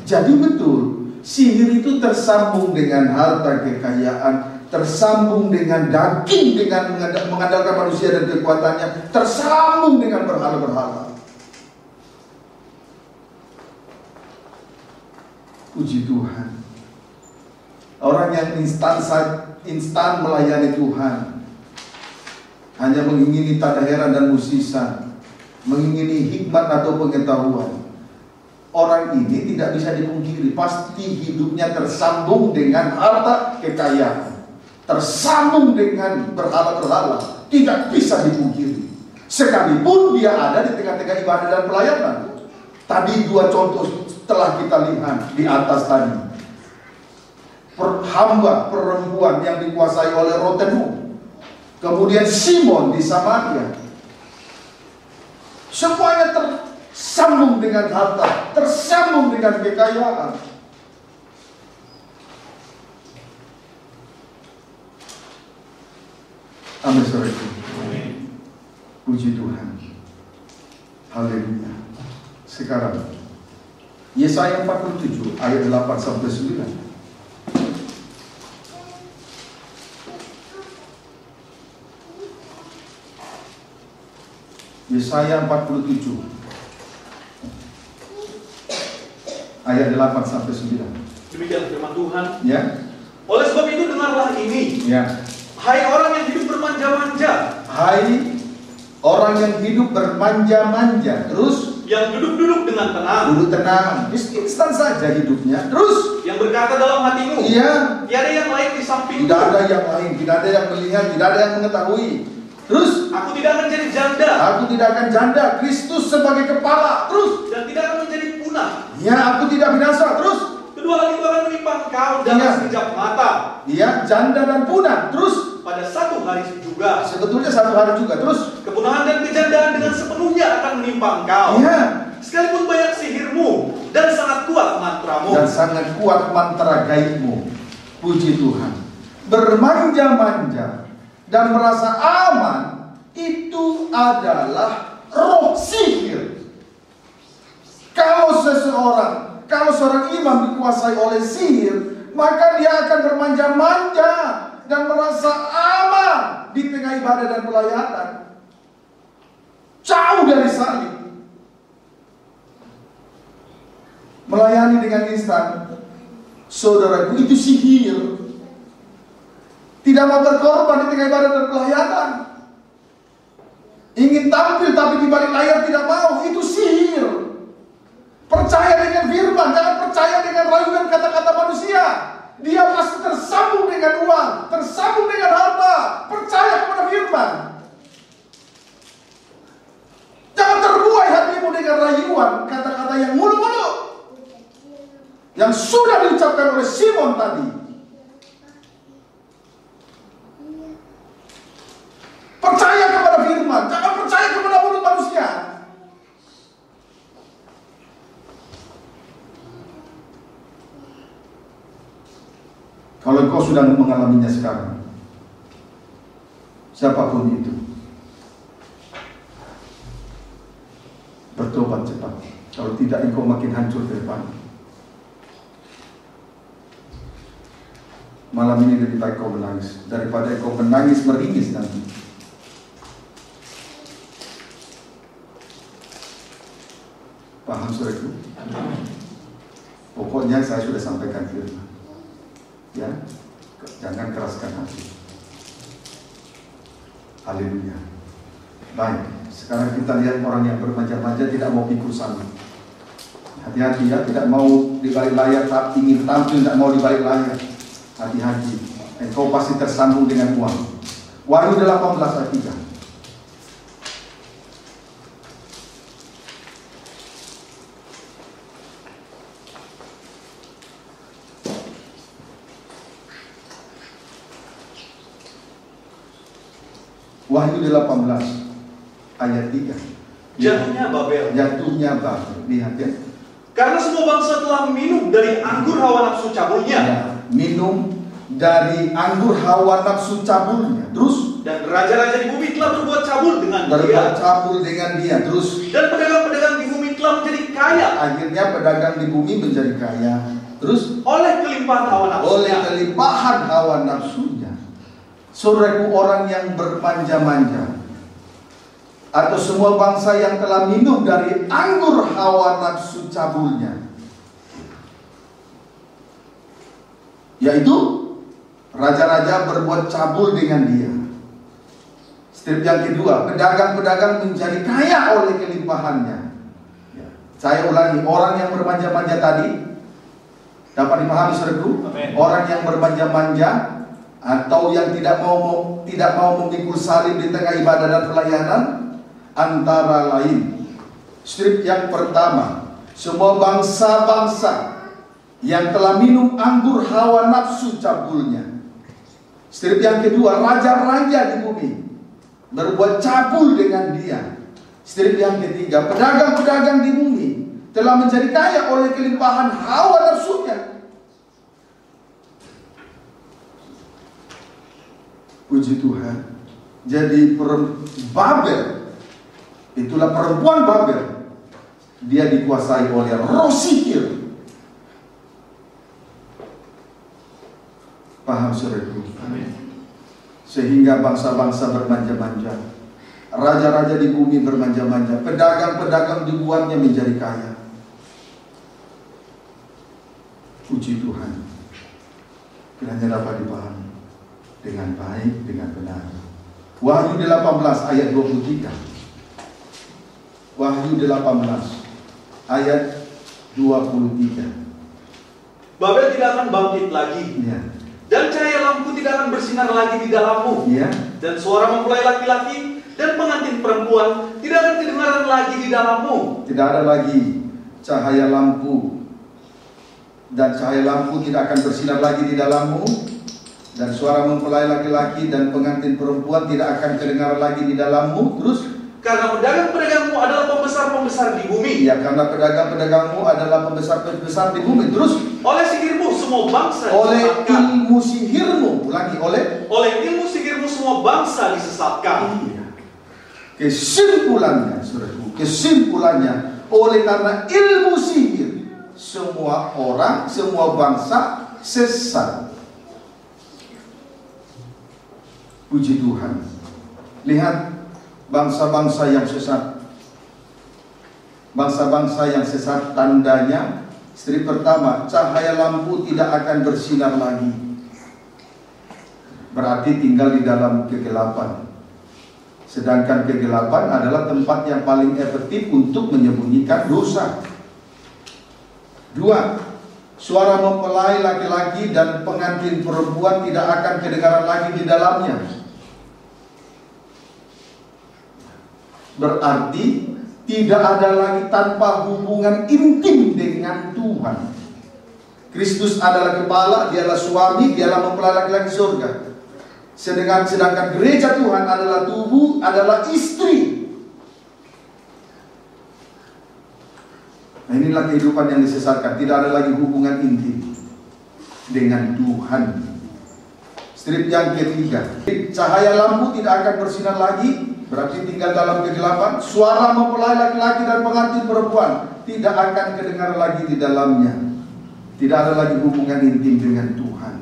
Jadi betul, sihir itu tersambung dengan harta kekayaan, tersambung dengan daging, dengan mengandalkan manusia dan kekuatannya, tersambung dengan berhala-berhala. Puji Tuhan. Orang yang instan melayani Tuhan, hanya mengingini tanda heran dan mukjizat, mengingini hikmat atau pengetahuan. Orang ini tidak bisa dipungkiri, pasti hidupnya tersambung dengan harta kekayaan, tersambung dengan berhala-berhala, tidak bisa dipungkiri. Sekalipun dia ada di tengah-tengah ibadah dan pelayanan. Tadi dua contoh telah kita lihat di atas tadi. Hamba perempuan yang dikuasai oleh roh tenung, kemudian Simon di Samaria. Semuanya tersambung dengan harta, tersambung dengan kekayaan. Amin, saudaraku. Puji Tuhan. Haleluya. Sekarang Yesaya 47 ayat 8 sampai 9. Yesaya 47 ayat 8 sampai 9. Demikian firman Tuhan. Ya. Oleh sebab itu dengarlah ini. Ya. Hai orang yang hidup bermanja-manja. Hai orang yang hidup bermanja-manja. Terus yang duduk-duduk dengan tenang. Duduk tenang. Instan saja hidupnya. Terus yang berkata dalam hatimu. Iya. Tiada yang lain di sampingku. Tidak ada yang lain. Tidak ada yang melihat. Tidak ada yang mengetahui. Terus aku tidak akan jadi janda. Aku tidak akan janda. Kristus sebagai kepala. Terus dan tidak akan menjadi punah. Ya, aku tidak binasa. Terus kedua hal itu akan menimpa engkau dalam sekejap mata. Iya, janda dan punah. Terus pada satu hari juga. Sebetulnya satu hari juga. Terus Kepunahan dan kejandaan dengan sepenuhnya akan menimpa engkau. iya, Sekalipun banyak sihirmu dan sangat kuat mantramu. dan sangat kuat mantra gaibmu. Puji Tuhan. Bermanja-manja dan merasa aman itu adalah roh sihir. Kalau seorang imam dikuasai oleh sihir, maka dia akan bermanja-manja dan merasa aman di tengah ibadah dan pelayanan. Jauh dari salib. Melayani dengan instan. Saudaraku, itu sihir. Tidak mau berkorban di tengah ibadah dan pelayanan. Ingin tampil tapi di balik layar tidak mau. Itu sihir. Percaya dengan firman, jangan percaya dengan rayuan kata-kata manusia. Dia pasti tersambung dengan uang, tersambung dengan harta. Percaya kepada firman. Jangan terbuai hatimu dengan rayuan kata-kata yang muluk-muluk, yang sudah diucapkan oleh Simon tadi. Percaya kepada firman, jangan percaya kepada mulut manusia. Kalau kau sudah mengalaminya sekarang, siapapun itu, bertobat cepat. Kalau tidak, engkau makin hancur ke depan. Malam ini lebih baik kau menangis daripada kau menangis meringis nanti. Paham saudaraku? Pokoknya saya sudah sampaikan firman. Ya, jangan keraskan hati. Haleluya. Baik, sekarang kita lihat orang yang bermanja-manja tidak mau pikul salib. Hati-hati ya, tidak mau di balik layar, tapi ingin tampil tidak mau di balik layar. Hati-hati, engkau pasti tersambung dengan uang. Wahyu 18 ayat 3. Wahyu 18 ayat 3. Jatuhnya Babel. Jatuhnya Babel. Lihat ya. Karena semua bangsa telah minum dari anggur hawa nafsu cabulnya. Ya, minum dari anggur hawa nafsu cabulnya. Terus Dan raja-raja di bumi telah berbuat cabul dengan dia. berbuat cabul dengan dia. Terus Dan pedagang-pedagang di bumi telah menjadi kaya akhirnya pedagang di bumi menjadi kaya. Terus oleh kelimpahan hawa nafsunya. oleh kelimpahan hawa nafsunya. Saudaraku, orang yang bermanja-manja atau semua bangsa yang telah minum dari anggur hawa nafsu cabulnya, yaitu raja-raja berbuat cabul dengan dia. Strip yang kedua, pedagang-pedagang menjadi kaya oleh kelimpahannya. Ya. Saya ulangi, orang yang bermanja-manja tadi dapat dipahami saudaraku. Orang yang bermanja-manja atau yang tidak mau memikul salib di tengah ibadah dan pelayanan, antara lain, strip yang pertama, semua bangsa-bangsa yang telah minum anggur hawa nafsu cabulnya. Strip yang kedua, raja-raja di bumi berbuat cabul dengan dia. Strip yang ketiga, pedagang-pedagang di bumi telah menjadi kaya oleh kelimpahan hawa nafsunya. Puji Tuhan. Jadi Babel, itulah perempuan Babel, dia dikuasai oleh roh sihir. Paham saudaraku? Sehingga bangsa-bangsa bermanja-manja, raja-raja di bumi bermanja-manja, pedagang-pedagang dibuatnya menjadi kaya. Puji Tuhan. Kiranya dapat dipahami dengan baik, dengan benar. Wahyu 18 ayat 23. Wahyu 18 ayat 23. Babel tidak akan bangkit lagi. Ya. Dan cahaya lampu tidak akan bersinar lagi di dalammu. Ya. Dan suara mempelai laki-laki dan pengantin perempuan tidak akan kedengaran lagi di dalammu. Tidak ada lagi cahaya lampu, dan cahaya lampu tidak akan bersinar lagi di dalammu. dan suara mempelai laki-laki dan pengantin perempuan tidak akan kedengaran lagi di dalammu. Terus, karena pedagang-pedagangmu adalah pembesar-pembesar di bumi. ya, karena pedagang-pedagangmu adalah pembesar-pembesar di bumi. Terus, oleh sihirmu semua bangsa oleh disesatkan. ilmu sihirmu, ulangi, Oleh ilmu sihirmu semua bangsa disesatkan. iya. Kesimpulannya, saudaraku, kesimpulannya, oleh karena ilmu sihir, semua orang, semua bangsa sesat. Puji Tuhan. Lihat bangsa-bangsa yang sesat. Bangsa-bangsa yang sesat tandanya, istri pertama, cahaya lampu tidak akan bersinar lagi. Berarti tinggal di dalam kegelapan. Sedangkan kegelapan adalah tempat yang paling efektif untuk menyembunyikan dosa. 2. Suara mempelai laki-laki dan pengantin perempuan tidak akan kedengaran lagi di dalamnya. Berarti tidak ada lagi tanpa hubungan intim dengan Tuhan. Kristus adalah kepala, dialah suami, dialah mempelai laki-laki surga. Sedangkan gereja Tuhan adalah tubuh, adalah istri. Nah, inilah kehidupan yang disesatkan. Tidak ada lagi hubungan intim dengan Tuhan. Strip yang ketiga, cahaya lampu tidak akan bersinar lagi. Berarti tinggal dalam kegelapan. Suara mempelai laki-laki dan pengantin perempuan tidak akan kedengar lagi di dalamnya. Tidak ada lagi hubungan intim dengan Tuhan.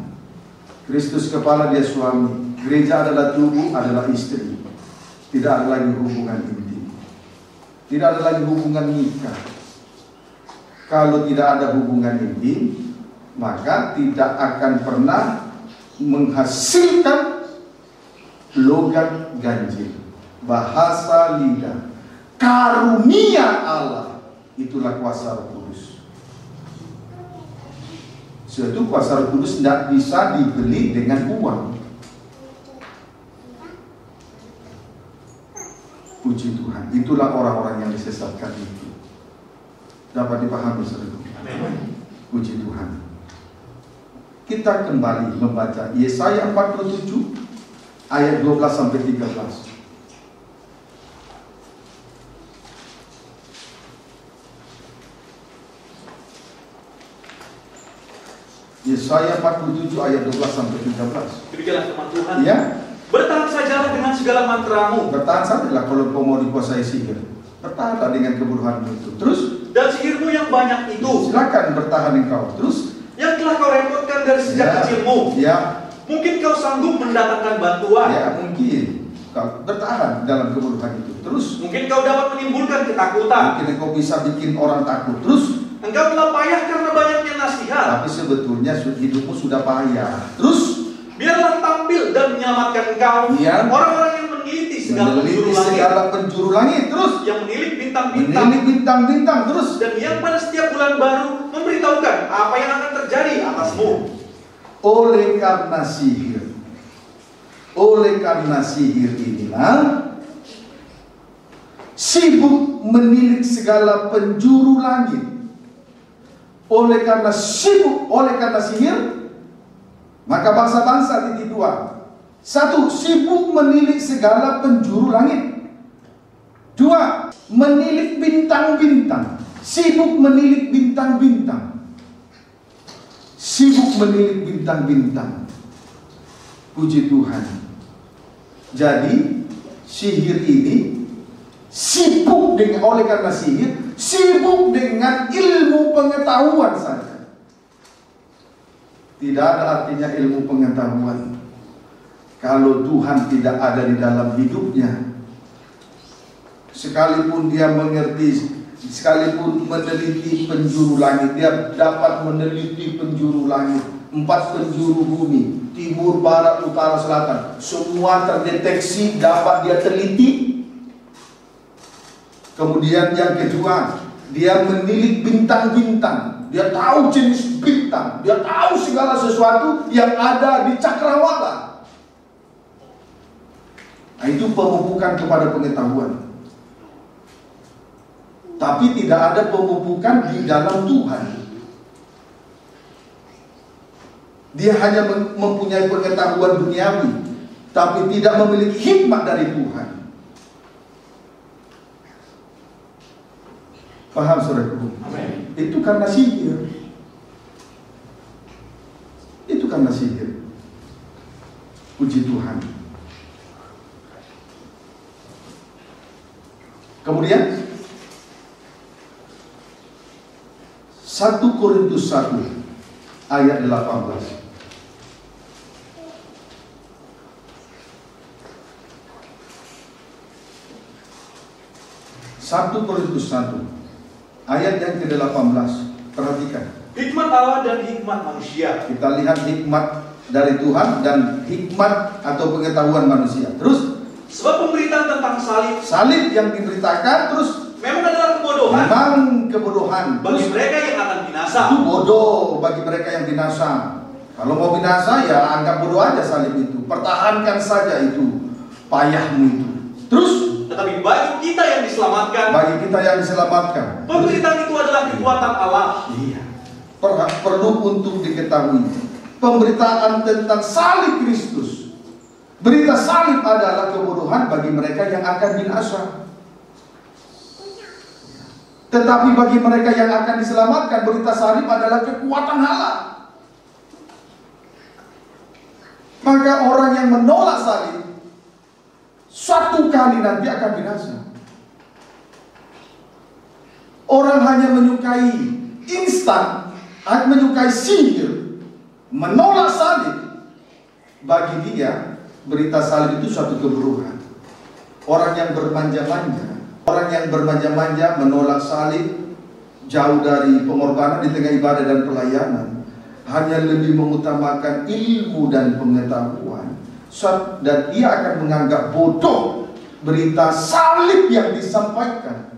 Kristus kepala, dia suami. Gereja adalah tubuh, adalah istri. Tidak ada lagi hubungan intim. Tidak ada lagi hubungan nikah. Kalau tidak ada hubungan intim, maka tidak akan pernah menghasilkan logat ganjil, bahasa lidah, karunia Allah. Itulah kuasa Roh Kudus. Suatu kuasa Roh Kudus tidak bisa dibeli dengan uang. Puji Tuhan. Itulah orang-orang yang disesatkan itu. Dapat dipahami, saudara. Puji Tuhan. Kita kembali membaca Yesaya 47 ayat 12 sampai 13. Yesaya 47 ayat 12 sampai 13. Demikianlah firman Tuhan. Ya. Bertahan sajalah dengan segala mantramu. Bertahan sajalah kalau kau mau dikuasai sihir. Bertahanlah dengan kebodohanmu itu. Terus, dan sihirmu yang banyak itu, silakan bertahan engkau. Terus, yang telah kau repotkan dari sejak kecilmu. Ya. Mungkin kau sanggup mendatangkan bantuan. Ya, mungkin. Kau bertahan dalam kebodohan itu. Terus, mungkin kau dapat menimbulkan ketakutan. mungkin kau bisa bikin orang takut. Terus, engkau telah payah karena banyaknya nasihat. tapi sebetulnya hidupmu sudah payah. Terus, biarlah tampil dan menyelamatkan engkau. Ya. Orang-orang yang meneliti segala penjuru langit. Terus, yang menilik bintang-bintang. bintang-bintang. Terus, Dan yang pada setiap bulan baru memberitahukan apa yang akan terjadi atasmu. oleh karena sihir inilah sibuk menilik segala penjuru langit. Oleh karena sihir, maka bangsa-bangsa titik 2. 1. Sibuk menilik segala penjuru langit. 2. Menilik bintang-bintang. Sibuk menilik bintang-bintang. Sibuk menilik bintang-bintang. Puji Tuhan. Jadi sihir ini sibuk dengan, oleh karena sihir sibuk dengan ilmu pengetahuan saja. Tidak ada artinya ilmu pengetahuan kalau Tuhan tidak ada di dalam hidupnya. Sekalipun dia mengerti, sekalipun meneliti penjuru langit, dia dapat meneliti penjuru langit, 4 penjuru bumi, timur, barat, utara, selatan, semua terdeteksi, dapat dia teliti. Kemudian yang kedua, dia menilik bintang-bintang. Dia tahu jenis bintang, dia tahu segala sesuatu yang ada di cakrawala. Nah, itu pemupukan kepada pengetahuan. Tapi tidak ada pemupukan di dalam Tuhan. Dia hanya mempunyai pengetahuan duniawi, tapi tidak memiliki hikmat dari Tuhan. Paham saudaraku? Amin. Itu karena sihir. Itu karena sihir. Puji Tuhan. Kemudian 1 Korintus 1 ayat 18. 1 Korintus 1 ayat yang ke-18. Perhatikan. Hikmat Allah dan hikmat manusia. Kita lihat hikmat dari Tuhan dan hikmat atau pengetahuan manusia. Terus, sebab pemberitaan tentang salib yang diberitakan terus memang adalah kebodohan. Memang kebodohan Bagi mereka yang akan binasa. Itu bodoh bagi mereka yang binasa. Kalau mau binasa ya anggap bodoh aja salib itu. Pertahankan saja itu payahmu itu. Terus, tetapi bagi kita yang diselamatkan, pemberitaan itu adalah kekuatan Allah. Iya. Perlu untuk diketahui pemberitaan tentang salib Kristus. Berita salib adalah kebodohan bagi mereka yang akan binasa. Tetapi bagi mereka yang akan diselamatkan, berita salib adalah kekuatan Allah. Maka orang yang menolak salib suatu kali nanti akan binasa. Orang hanya menyukai instan, menyukai sihir, menolak salib. Bagi dia, berita salib itu suatu kebodohan. Orang yang bermanja-manja menolak salib, jauh dari pengorbanan di tengah ibadah dan pelayanan, hanya lebih mengutamakan ilmu dan pengetahuan, dan ia akan menganggap bodoh berita salib yang disampaikan.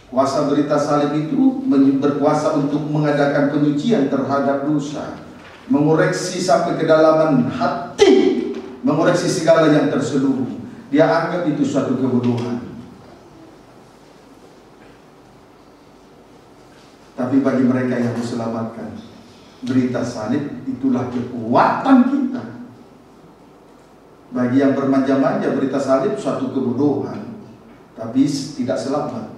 Kuasa berita salib itu berkuasa untuk mengadakan penyucian terhadap dosa, mengoreksi sampai kedalaman hati, mengoreksi segala yang terselubung. Dia anggap itu suatu kebodohan. Tapi bagi mereka yang diselamatkan, berita salib itulah kekuatan kita. Bagi yang bermanja-manja, berita salib suatu kebodohan, tapi tidak selamat.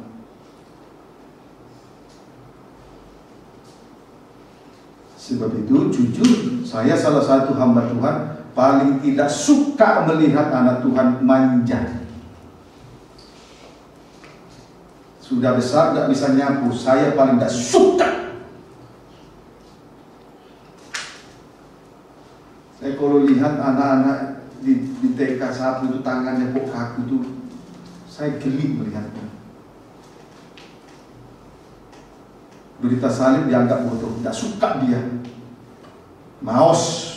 Sebab itu jujur, saya salah satu hamba Tuhan paling tidak suka melihat anak Tuhan manja. Sudah besar gak bisa nyapu, saya paling tidak suka. Saya kalau lihat anak-anak di TK sapu itu tangannya pok kaku itu, saya geli melihatnya. Berita salib dianggap bodoh, tidak suka dia. Maos.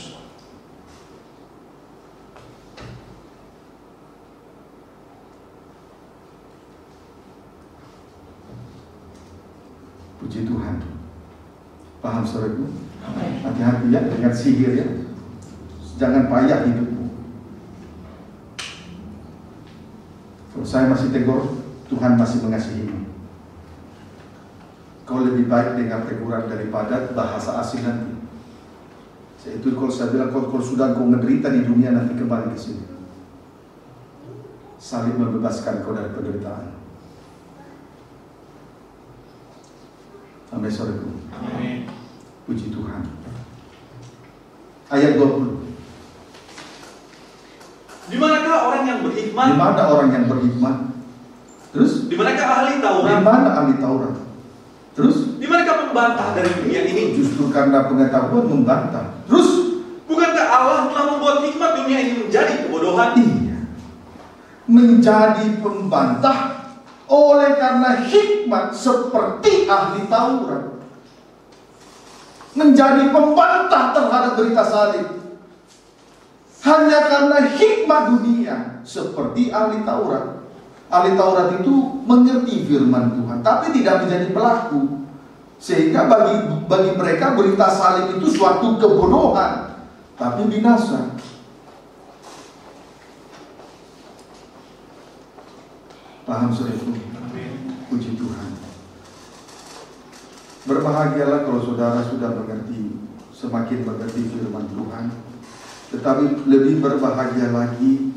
Puji Tuhan. Paham saudaraku? Hati-hati ya dengan sihir ya. Jangan payah hidupmu. Kalau saya masih tegur, Tuhan masih mengasihimu. Kau lebih baik dengar teguran daripada bahasa asing nanti. Itu kalau saya bilang, kalau sudah kau menderita di dunia, nanti kembali ke sini. Salib membebaskan kau dari penderitaan. Amin saudaraku. Amin. Puji Tuhan. Ayat 20. Di manakah orang yang berhikmat? Di mana orang yang berhikmat? Terus? Di manakah ahli Taurat? Di mana ahli Taurat? Terus? Di manakah pembantah dari dunia ini? Justru karena pengetahuan membantah. Terus? Bukankah Allah telah membuat hikmat dunia ini menjadi kebodohan? Iya. Menjadi pembantah oleh karena hikmat seperti ahli Taurat. Menjadi pembantah terhadap berita salib hanya karena hikmat dunia seperti ahli Taurat. Ahli Taurat itu mengerti firman Tuhan, tapi tidak menjadi pelaku. Sehingga bagi mereka berita salib itu suatu kebodohan, tapi binasa. Paham saudaraku? Puji Tuhan. Berbahagialah kalau saudara sudah mengerti semakin mengerti firman Tuhan. Tetapi lebih berbahagia lagi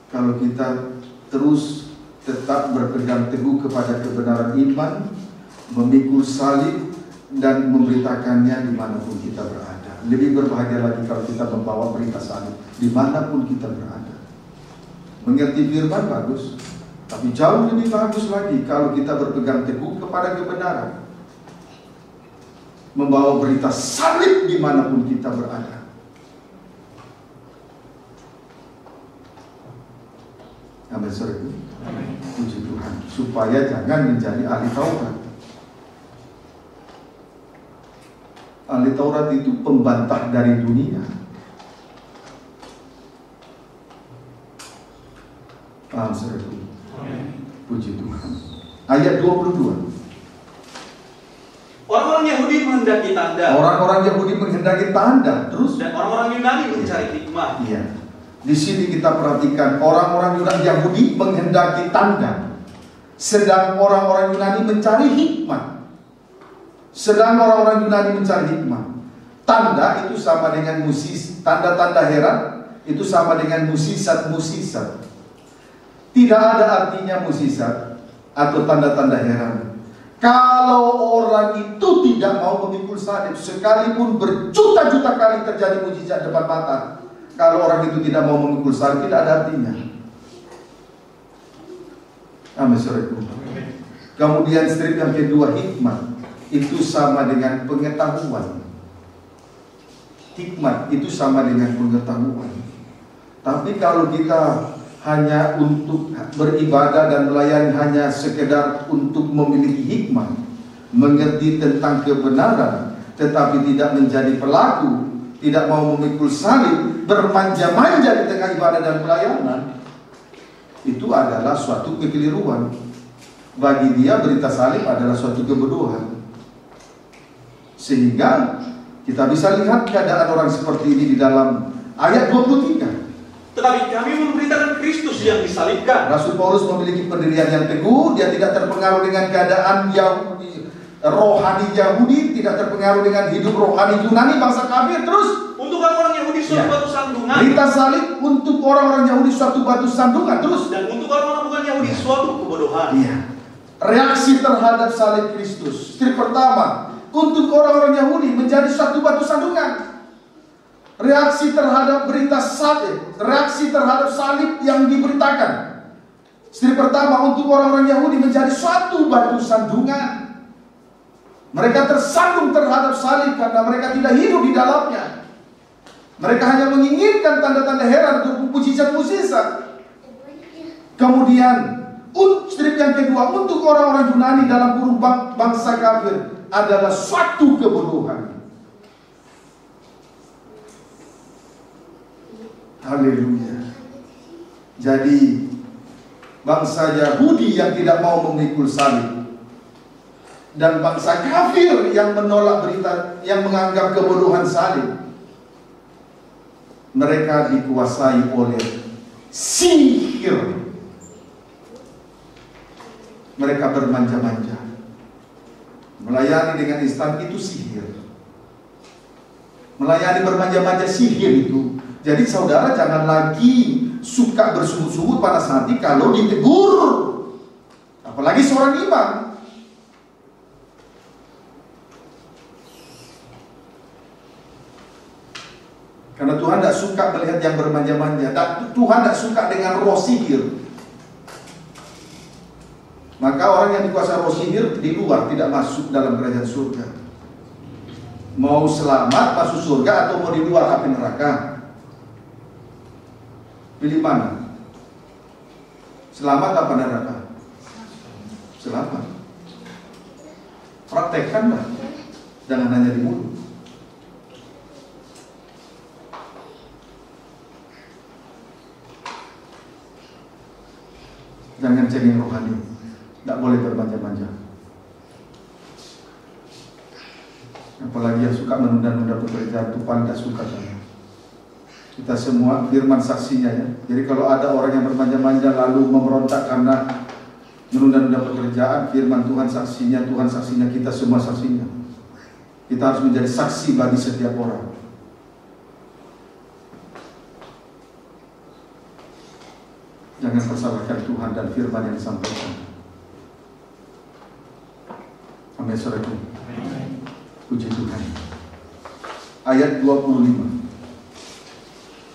kalau kita terus tetap berpegang teguh kepada kebenaran iman, memikul salib dan memberitakannya dimanapun kita berada. Lebih berbahagia lagi kalau kita membawa berita salib dimanapun kita berada. Mengerti firman bagus, tapi jauh lebih bagus lagi kalau kita berpegang teguh kepada kebenaran, membawa berita salib dimanapun kita berada. Amin, saudara. Puji Tuhan. Supaya jangan menjadi ahli Taurat. Ahli Taurat itu pembantah dari dunia. Paham, saudara? Puji Tuhan. Ayat 22. Orang-orang Yahudi menghendaki tanda. Orang-orang Yahudi menghendaki tanda. Terus? Dan orang-orang Yunani mencari hikmah. Iya. Di sini kita perhatikan orang-orang Yahudi menghendaki tanda, sedang orang-orang Yunani mencari hikmah. Sedang orang-orang Yunani mencari hikmah. Tanda itu sama dengan tanda-tanda heran itu sama dengan musisat-musisat. Tidak ada artinya musisat atau tanda-tanda heran kalau orang itu tidak mau memikul salib, sekalipun berjuta-juta kali terjadi mujizat depan mata. Kalau orang itu tidak mau memikul salib, tidak ada artinya. Amin, saudara. Kemudian strip yang kedua, hikmat itu sama dengan pengetahuan. Hikmat itu sama dengan pengetahuan. Tapi kalau kita hanya untuk beribadah dan melayani hanya sekedar untuk memiliki hikmat, mengerti tentang kebenaran, tetapi tidak menjadi pelaku, tidak mau memikul salib, bermanja-manja di tengah ibadah dan pelayanan, itu adalah suatu kekeliruan. Bagi dia berita salib adalah suatu kebodohan. Sehingga kita bisa lihat keadaan orang seperti ini di dalam ayat 23. Tetapi kami memberitakan Kristus yang disalibkan. Rasul Paulus memiliki pendirian yang teguh. Dia tidak terpengaruh dengan keadaan Yahudi, rohani Yahudi, tidak terpengaruh dengan hidup rohani Yunani, bangsa kafir. Terus untuk orang-orang Yahudi suatu batu sandungan. Berita salib untuk orang-orang Yahudi suatu batu sandungan. Terus dan untuk orang-orang bukan Yahudi suatu kebodohan. Iya. Reaksi terhadap salib Kristus. Strip pertama, untuk orang-orang Yahudi menjadi suatu batu sandungan. Reaksi terhadap berita salib, reaksi terhadap salib yang diberitakan. Strip pertama, untuk orang-orang Yahudi menjadi suatu batu sandungan. Mereka tersandung terhadap salib karena mereka tidak hidup di dalamnya. Mereka hanya menginginkan tanda-tanda heran untuk mujizat-mujizat. Kemudian strip yang kedua, untuk orang-orang Yunani dalam kurung bangsa kafir adalah suatu kebodohan. Haleluya. Jadi bangsa Yahudi yang tidak mau memikul salib dan bangsa kafir yang menolak berita, yang menganggap kebodohan salib, mereka dikuasai oleh sihir. Mereka bermanja-manja. Melayani dengan instan itu sihir. Melayani bermanja-manja sihir itu. Jadi saudara jangan lagi suka bersungut-sungut panas hati kalau ditegur, apalagi seorang imam. Karena Tuhan tidak suka melihat yang bermanja-manja. Tuhan tidak suka dengan roh sihir. Maka orang yang dikuasai roh sihir di luar, tidak masuk dalam kerajaan surga. Mau selamat masuk surga atau mau di luar api neraka? Pilih mana? Selamat apa neraka? Selamat. Praktekkanlah. Jangan hanya di mulut. Jangan cengeng rohani. Tidak boleh bermanja-manja. Apalagi yang suka menunda-nunda pekerjaan, itu paling tidak suka saya. Kita semua firman saksinya ya. Jadi kalau ada orang yang bermanja-manja lalu memberontak karena menunda-nunda pekerjaan, firman Tuhan saksinya, kita semua saksinya. Kita harus menjadi saksi bagi setiap orang. Jangan persalahkan Tuhan dan firman yang disampaikan. Amin, saudaraku. Puji Tuhan. Ayat 25.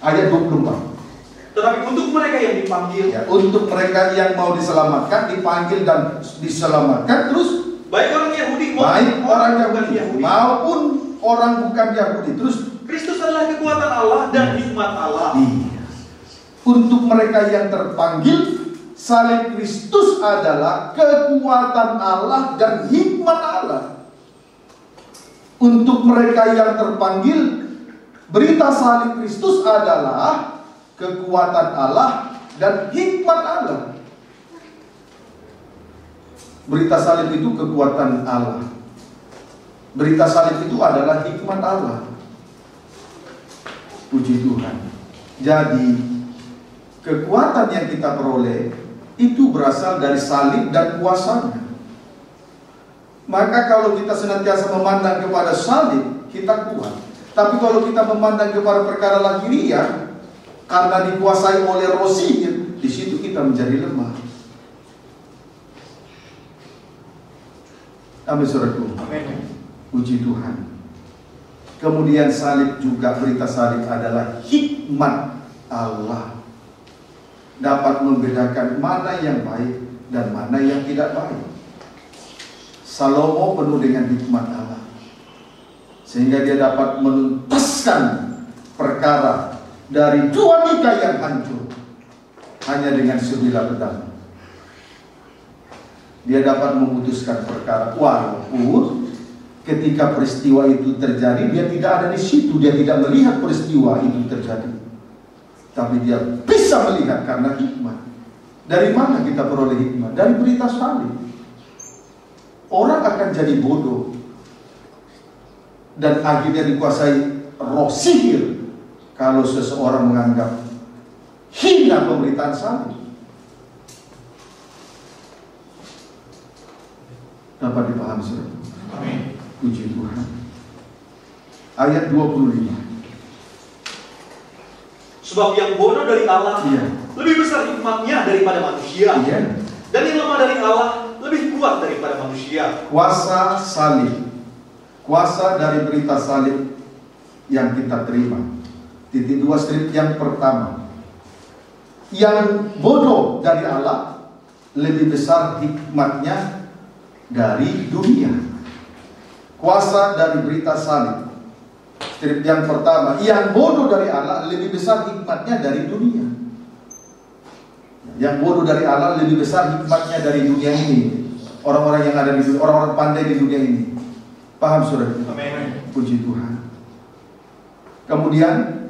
Ayat 24. Tetapi untuk mereka yang dipanggil, Ya, untuk mereka yang mau diselamatkan, dipanggil dan diselamatkan, terus baik orang Yahudi maupun maupun orang bukan Yahudi, terus Kristus adalah kekuatan Allah dan hikmat Allah. iya. Untuk mereka yang terpanggil, salib Kristus adalah kekuatan Allah dan hikmat Allah. Untuk mereka yang terpanggil, berita salib Kristus adalah kekuatan Allah dan hikmat Allah. Berita salib itu kekuatan Allah. Berita salib itu adalah hikmat Allah. Puji Tuhan. Jadi kekuatan yang kita peroleh itu berasal dari salib dan kuasanya. Maka kalau kita senantiasa memandang kepada salib, kita kuat. Tapi kalau kita memandang kepada perkara lahiriah, karena dikuasai oleh roh sihir, di situ kita menjadi lemah. Amin, saudaraku. Amin. Puji Tuhan. Kemudian salib juga, berita salib adalah hikmat Allah. Dapat membedakan mana yang baik dan mana yang tidak baik. Salomo penuh dengan hikmat Allah, sehingga dia dapat menuntaskan perkara dari dua nikah yang hancur hanya dengan sebilah pedang. Dia dapat memutuskan perkara, walaupun ketika peristiwa itu terjadi dia tidak ada di situ, dia tidak melihat peristiwa itu terjadi, tapi dia bisa melihat karena hikmat. Dari mana kita peroleh hikmat? Dari berita salib. Orang akan jadi bodoh dan akhirnya dikuasai roh sihir kalau seseorang menganggap hina pemberitaan salib. Dapat dipahami, saudara? Amin. Puji Tuhan. Ayat 25. Sebab yang bodoh dari Allah lebih besar hikmatnya daripada manusia, dan yang lemah dari Allah lebih kuat daripada manusia. Kuasa salib, kuasa dari berita salib yang kita terima. Titik 2 strip yang pertama, yang bodoh dari Allah lebih besar hikmatnya dari dunia. Kuasa dari berita salib, strip yang pertama, yang bodoh dari Allah lebih besar hikmatnya dari dunia. Yang bodoh dari Allah lebih besar hikmatnya dari dunia ini. Orang-orang yang ada di dunia, orang-orang pandai di dunia ini. Paham, saudara? Amin. Puji Tuhan. Kemudian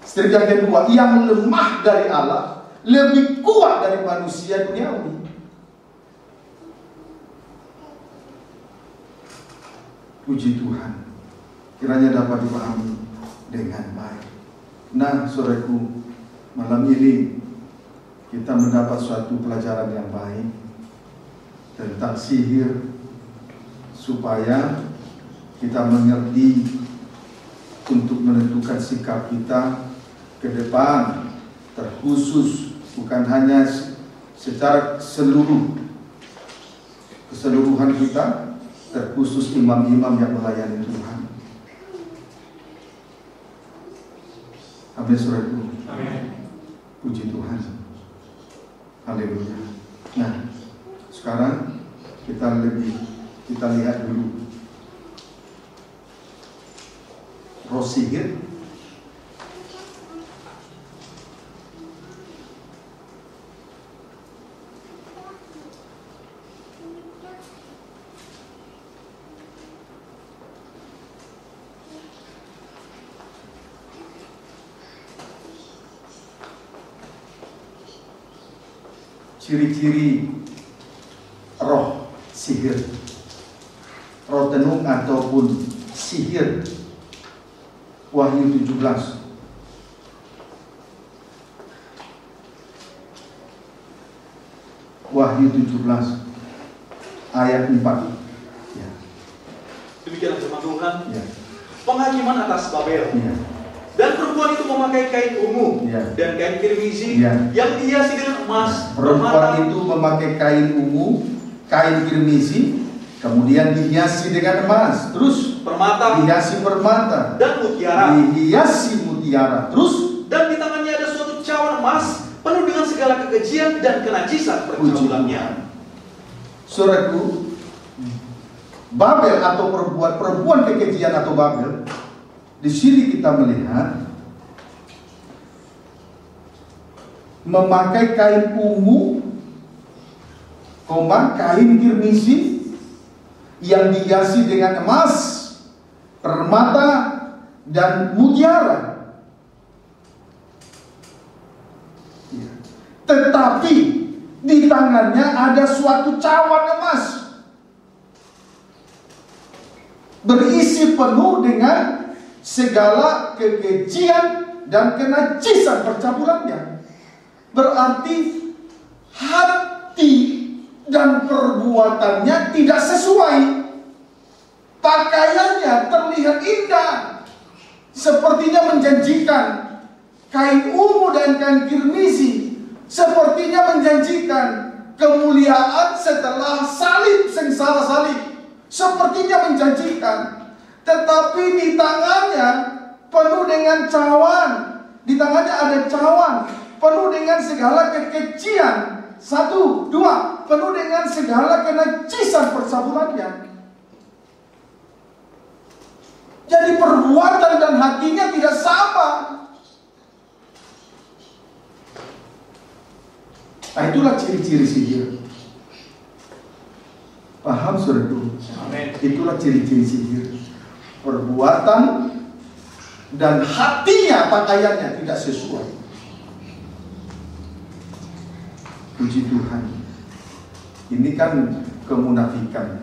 strip yang kedua, yang lemah dari Allah lebih kuat dari manusia duniawi. Puji Tuhan. Kiranya dapat dipahami dengan baik. Nah, saudaraku, malam ini kita mendapat suatu pelajaran yang baik tentang sihir, supaya kita mengerti untuk menentukan sikap kita ke depan, terkhusus bukan hanya secara keseluruhan kita, terkhusus imam-imam yang melayani Tuhan. Amin, saudaraku. Amin. Puji Tuhan. Haleluya. Nah, sekarang kita lihat dulu roh sihir. Ciri-ciri roh sihir, roh tenung ataupun sihir. Wahyu 17. Wahyu 17 ayat 4. Ya. Demikianlah firman Tuhan. Ya. Penghakiman atas Babel. Ya. Dan perempuan itu memakai kain ungu dan kain kirmizi yang dihiasi dengan emas. Perempuan itu memakai kain ungu, kain kirmizi, kemudian dihiasi dengan emas. Terus permata, dihiasi permata dan mutiara. Dihiasi mutiara. Terus dan di tangannya ada suatu cawan emas penuh dengan segala kekejian dan kenajisan percabulannya. Saudaraku, Babel atau perempuan kekejian atau Babel, di sini kita melihat memakai kain ungu, kain kirmizi yang dihiasi dengan emas, permata, dan mutiara. Tetapi di tangannya ada suatu cawan emas berisi penuh dengan segala kekejian dan kenajisan percabulannya. Berarti hati dan perbuatannya tidak sesuai. Pakaiannya terlihat indah, sepertinya menjanjikan. Kain ungu dan kain kirmizi sepertinya menjanjikan kemuliaan setelah salib, sengsara salib. Sepertinya menjanjikan. Tetapi di tangannya penuh dengan cawan. Di tangannya ada cawan penuh dengan segala kekejian. 1, 2, penuh dengan segala kenajisan percabulannya. Jadi perbuatan dan hatinya tidak sama. Nah, itulah ciri-ciri sihir. Paham saudaraku? Amin. Itulah ciri-ciri sihir. Perbuatan dan hatinya, pakaiannya tidak sesuai. Puji Tuhan. Ini kan kemunafikan.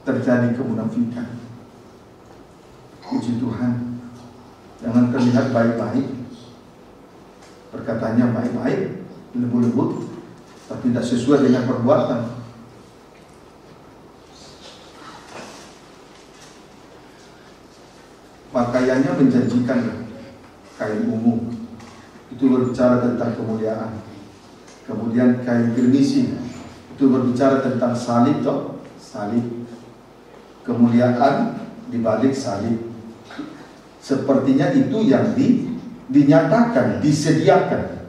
Terjadi kemunafikan. Puji Tuhan. Jangan terlihat baik-baik, perkataannya baik-baik, lembut-lembut, tapi tidak sesuai dengan perbuatan. Pakaiannya menjanjikan, kain ungu itu berbicara tentang kemuliaan. Kemudian kain kirmizi itu berbicara tentang salib, salib, kemuliaan di balik salib. Sepertinya itu yang dinyatakan, disediakan.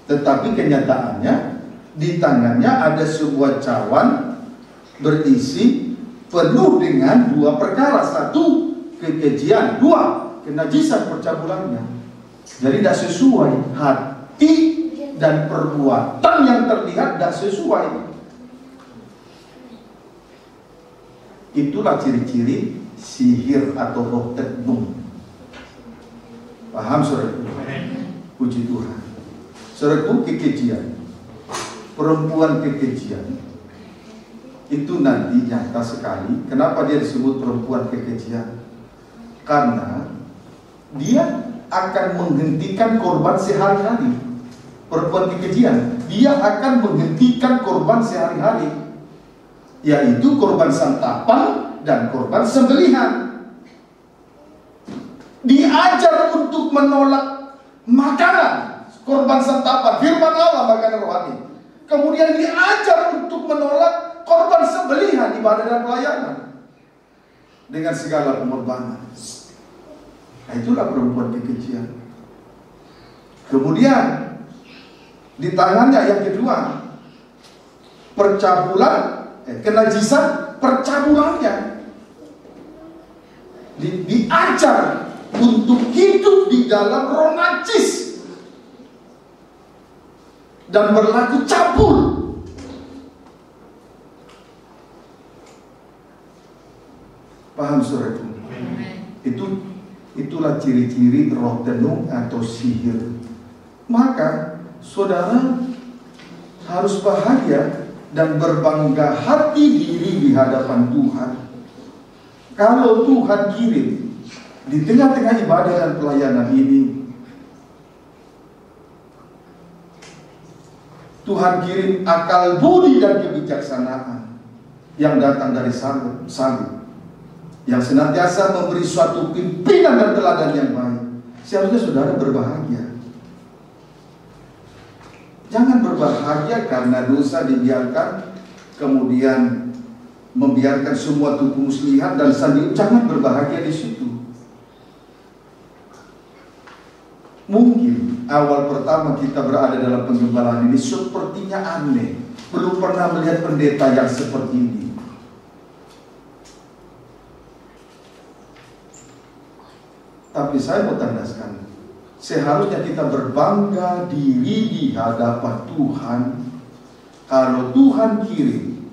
Tetapi kenyataannya di tangannya ada sebuah cawan berisi penuh dengan 2 perkara. 1, kekejian. 2, kenajisan percabulannya. Jadi tidak sesuai. Hati dan perbuatan yang terlihat tidak sesuai. Itulah ciri-ciri sihir atau roh tenung. Paham saudaraku? Puji Tuhan. Saudaraku, kekejian, perempuan kekejian itu nanti nyata sekali. Kenapa dia disebut perempuan kekejian? Karena dia akan menghentikan korban sehari-hari. Perempuan kekejian, dia akan menghentikan korban sehari-hari, yaitu korban santapan dan korban sembelihan. Diajar untuk menolak makanan, korban santapan, firman Allah, makanan rohani. Kemudian diajar untuk menolak korban sembelihan, ibadah dan pelayanan dengan segala pengorbanan. Nah, itulah perempuan kekejian. Kemudian di tangannya yang kedua, percabulan, kenajisan percabulannya. Diajar untuk hidup di dalam roh najis dan berlaku cabul. Paham saudaraku? Itulah ciri-ciri roh tenung atau sihir. Maka saudara harus bahagia dan berbangga hati diri di hadapan Tuhan. Kalau Tuhan kirim di tengah-tengah ibadah dan pelayanan ini, Tuhan kirim akal budi dan kebijaksanaan, yang datang dari salib, yang senantiasa memberi suatu pimpinan dan teladan yang baik. Seharusnya saudara berbahagia. Jangan berbahagia karena dosa dibiarkan, kemudian membiarkan semua tubuh muslihat dan sandi. Jangan berbahagia di situ. Mungkin awal pertama kita berada dalam penggembalaan ini sepertinya aneh, belum pernah melihat pendeta yang seperti ini. Tapi saya mau tandaskan, seharusnya kita berbangga diri di hadapan Tuhan. Kalau Tuhan kirim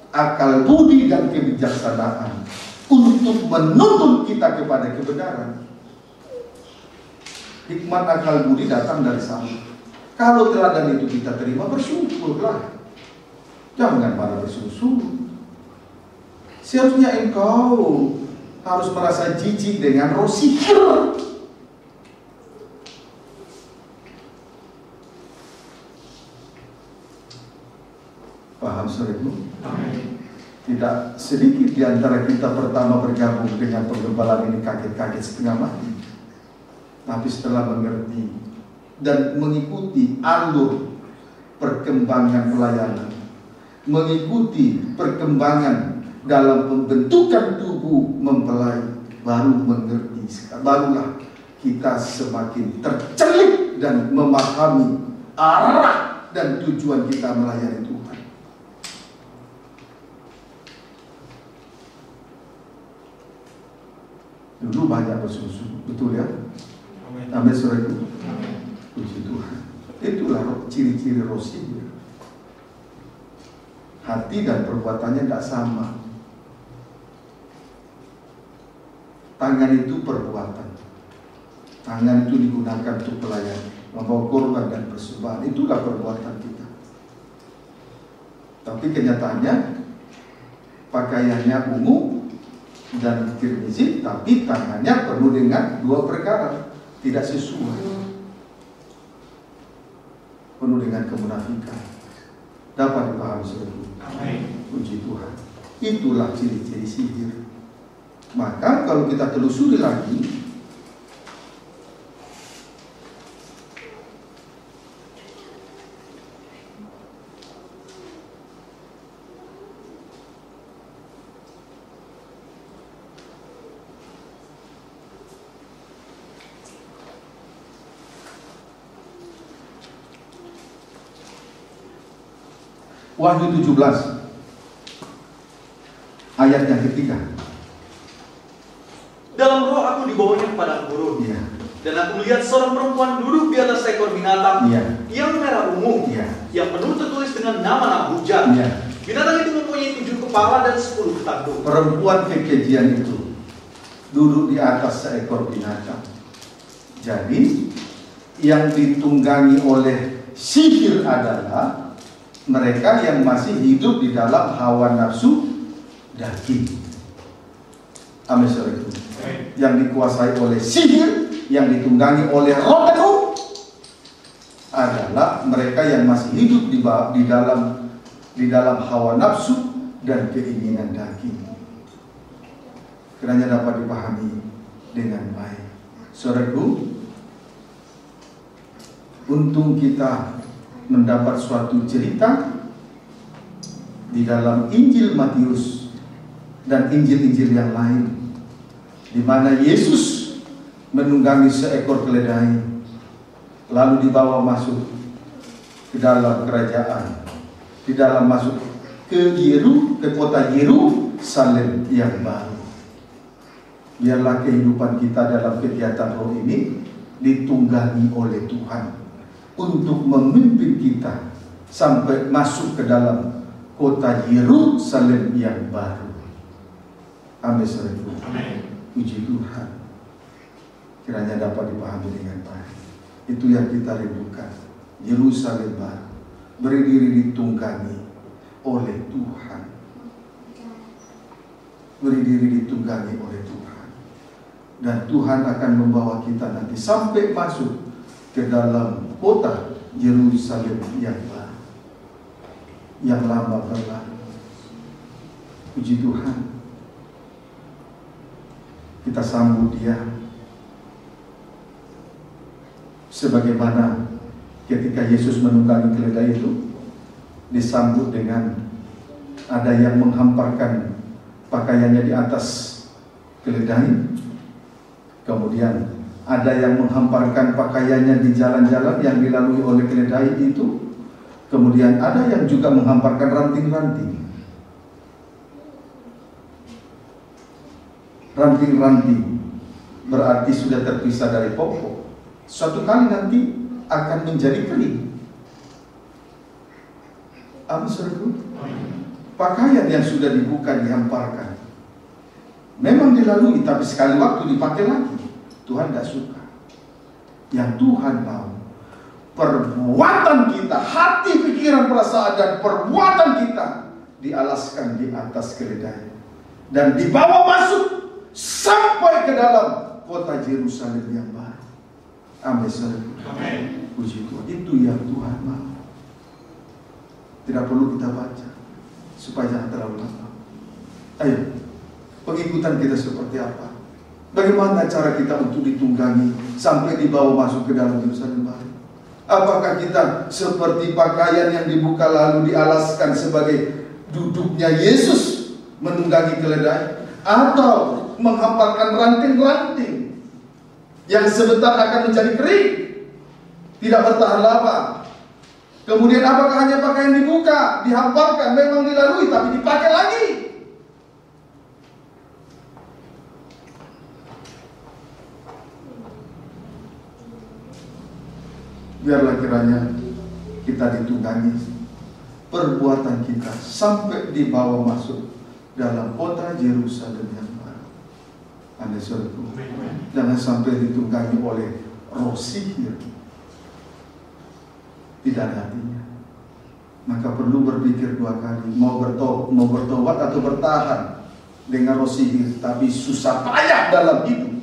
akal budi dan kebijaksanaan untuk menuntun kita kepada kebenaran, hikmat akal budi datang dari sana. Kalau teladan itu kita terima, bersyukurlah. Jangan pada bersungut-sungut. Seharusnya engkau harus merasa jijik dengan roh sihir. Paham saudaraku? Tidak sedikit di antara kita pertama bergabung dengan penggembalaan ini kaget-kaget setengah mati. Tapi setelah mengerti dan mengikuti alur perkembangan pelayanan, mengikuti perkembangan dalam pembentukan tubuh mempelai, baru mengerti, barulah kita semakin tercelik dan memahami arah dan tujuan kita melayani Tuhan. Dulu banyak bersusu, betul ya? Amin, saudaraku. Puji Tuhan. Itulah ciri-ciri roh sihir. Hati dan perbuatannya tidak sama. Tangan itu perbuatan. Tangan itu digunakan untuk pelayanan, membawa korban dan persembahan. Itulah perbuatan kita. Tapi kenyataannya pakaiannya ungu dan kirmizi, tapi tangannya penuh dengan dua perkara, tidak sesuai, penuh dengan kemunafikan. Dapat dipahami saudara. Puji Tuhan. Itulah ciri-ciri sihir. Maka kalau kita telusuri lagi, Wahyu 17 ayat yang ketiga. Dalam roh aku dibawanya ke padang gurun, dan aku melihat seorang perempuan duduk di atas seekor binatang yang merah ungu, yang penuh tertulis dengan nama-nama hujat. Binatang itu mempunyai 7 kepala dan 10 tanduk. Perempuan kekejian itu duduk di atas seekor binatang. Jadi yang ditunggangi oleh sihir adalah mereka yang masih hidup di dalam hawa nafsu daging. Amin saudara. Yang dikuasai oleh sihir, yang ditunggangi oleh roh penuh adalah mereka yang masih hidup di dalam hawa nafsu dan keinginan daging. Kiranya dapat dipahami dengan baik. Saudaraku, untung kita mendapat suatu cerita di dalam Injil Matius dan Injil-Injil yang lain, di mana Yesus menunggangi seekor keledai lalu dibawa masuk ke dalam kerajaan, masuk ke kota Yerusalem yang baru. Biarlah kehidupan kita dalam kegiatan roh ini ditunggangi oleh Tuhan untuk memimpin kita sampai masuk ke dalam kota Yerusalem yang baru. Amin. Puji Tuhan. Kiranya dapat dipahami dengan baik. Itu yang kita rindukan. Yerusalem baru, berdiri ditunggangi oleh Tuhan. Berdiri ditunggangi oleh Tuhan. Dan Tuhan akan membawa kita nanti sampai masuk ke dalam kota Yerusalem yang baru, yang lama berlalu, Puji Tuhan. Kita sambut Dia. Sebagaimana ketika Yesus menunggangi keledai itu, disambut dengan ada yang menghamparkan pakaiannya di atas keledai, kemudian ada yang menghamparkan pakaiannya di jalan-jalan yang dilalui oleh keledai itu, kemudian ada yang juga menghamparkan ranting-ranting. Ranting-ranting berarti sudah terpisah dari pokok. Suatu kali nanti akan menjadi kering. Amin, saudaraku. Pakaian yang sudah dibuka dihamparkan. Memang dilalui, tapi sekali waktu dipakai lagi. Tuhan tidak suka. Yang Tuhan mau, perbuatan kita, hati, pikiran, perasaan, dan perbuatan kita dialaskan di atas keledai dan dibawa masuk sampai ke dalam kota Yerusalem yang baru. Amin, saudaraku. Amin. Puji Tuhan. Itu yang Tuhan mau. Tidak perlu kita baca supaya jangan terlalu lama. Ayo, pengikutan kita seperti apa? Bagaimana cara kita untuk ditunggangi sampai dibawa masuk ke dalam Yerusalem baru? Apakah kita seperti pakaian yang dibuka lalu dialaskan sebagai duduknya Yesus menunggangi keledai, atau menghamparkan ranting-ranting yang sebentar akan menjadi kering, tidak bertahan lama? Kemudian apakah hanya pakaian dibuka, dihamparkan, memang dilalui, tapi dipakai lagi? Biarlah kiranya kita ditunggangi perbuatan kita sampai dibawa masuk dalam kota Yerusalem yang baru. Anda saudaraku, jangan sampai ditunggangi oleh roh sihir. Tidak ada artinya. Maka perlu berpikir dua kali, mau bertobat atau bertahan dengan roh sihir, tapi susah payah dalam hidup.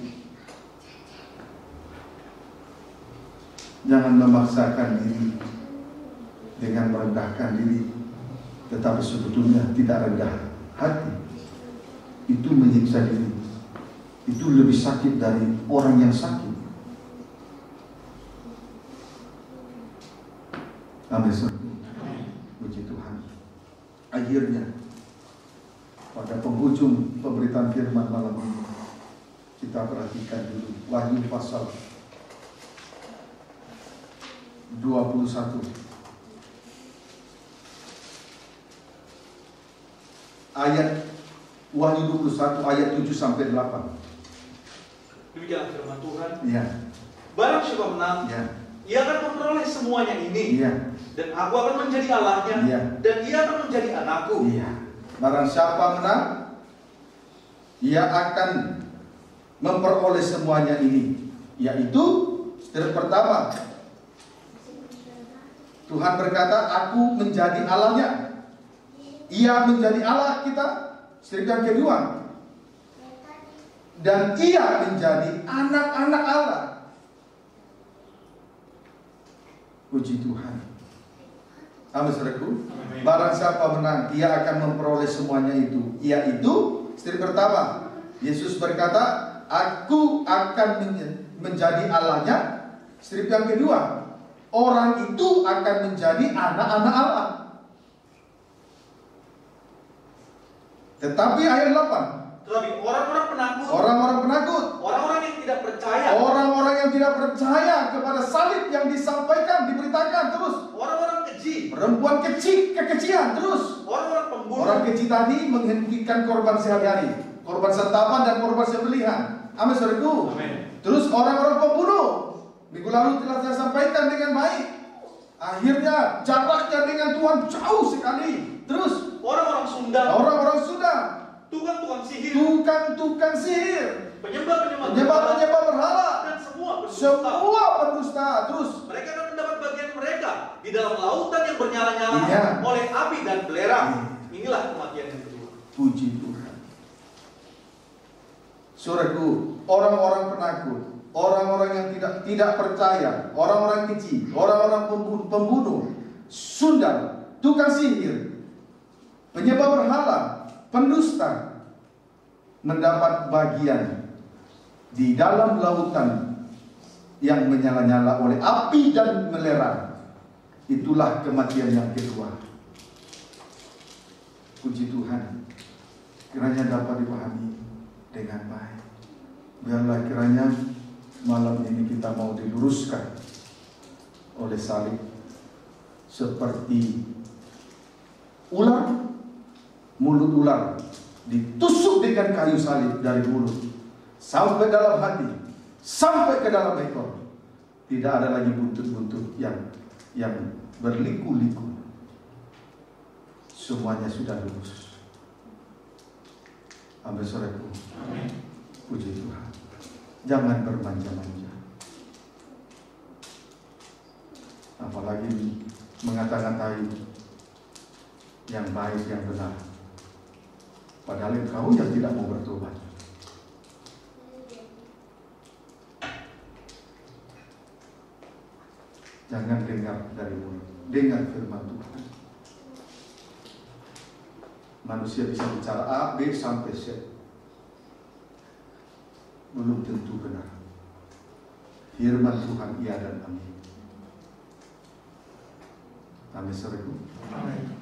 Jangan memaksakan diri dengan merendahkan diri, tetapi sebetulnya tidak rendah hati. Itu menyiksa diri. Itu lebih sakit dari orang yang sakit. Amin. Puji Tuhan. Akhirnya pada penghujung pemberitaan firman malam ini, kita perhatikan dulu Wahyu pasal 21 ayat Wahyu 21 ayat 7 sampai 8. Demikian firman Tuhan. Ya. Barang siapa menang, Ya. ia akan memperoleh semuanya ini. Iya. Dan aku akan menjadi Allahnya. Iya. Dan ia akan menjadi anakku. Iya. Barang siapa menang, ia akan memperoleh semuanya ini, yaitu yang pertama, Tuhan berkata, aku menjadi Allahnya. Ia menjadi Allah kita. Strip yang kedua, dan ia menjadi anak-anak Allah. Puji Tuhan. Amin, saudaraku. Barang siapa menang, ia akan memperoleh semuanya itu. Yaitu, strip pertama, Yesus berkata, aku akan menjadi Allahnya. Strip yang kedua, orang itu akan menjadi anak-anak Allah. Tetapi ayat 8, Tetapi orang-orang penakut, orang-orang penakut, orang-orang yang tidak percaya, orang-orang yang tidak percaya kepada salib yang disampaikan, diberitakan terus, orang-orang keji, perempuan kecil, kekejian terus, orang-orang pembunuh, orang kecil tadi menghentikan korban sehari-hari, korban santapan dan korban sembelihan. Amin, saudaraku. Amin. Terus orang-orang pembunuh, minggu lalu telah saya sampaikan dengan baik. Akhirnya jaraknya dengan Tuhan jauh sekali. Terus orang-orang Sunda, orang-orang Sunda, tukang-tukang sihir, tukang sihir, penyembah-penyembah berhala, dan semua pendusta. Terus mereka akan mendapat bagian mereka di dalam lautan yang bernyala-nyala Iya. oleh api dan belerang. Iya. Inilah kematian yang kedua. puji Tuhan. Saudaraku, orang-orang penakut, orang-orang yang tidak percaya, orang-orang keji, orang-orang pembunuh, Sunda, tukang sihir, penyembah berhala, pendusta mendapat bagian di dalam lautan yang menyala-nyala oleh api dan melerang. Itulah kematian yang kedua. Puji Tuhan, kiranya dapat dipahami dengan baik. Biarlah kiranya malam ini kita mau diluruskan oleh salib seperti ular, mulut ular ditusuk dengan kayu salib dari mulut sampai dalam hati, sampai ke dalam ekor. Tidak ada lagi buntut-buntut yang berliku-liku. Semuanya sudah lurus. Amin, saudaraku. Puji Tuhan. Jangan bermanja-manja. Apalagi mengata-ngatai yang baik, yang benar. Padahal engkau yang tidak mau bertobat. Jangan dengar dari mulut, dengar firman Tuhan. Manusia bisa bicara A, B, sampai Z. Belum tentu benar. Firman Tuhan iya dan amin. Amin, saudaraku. Amin.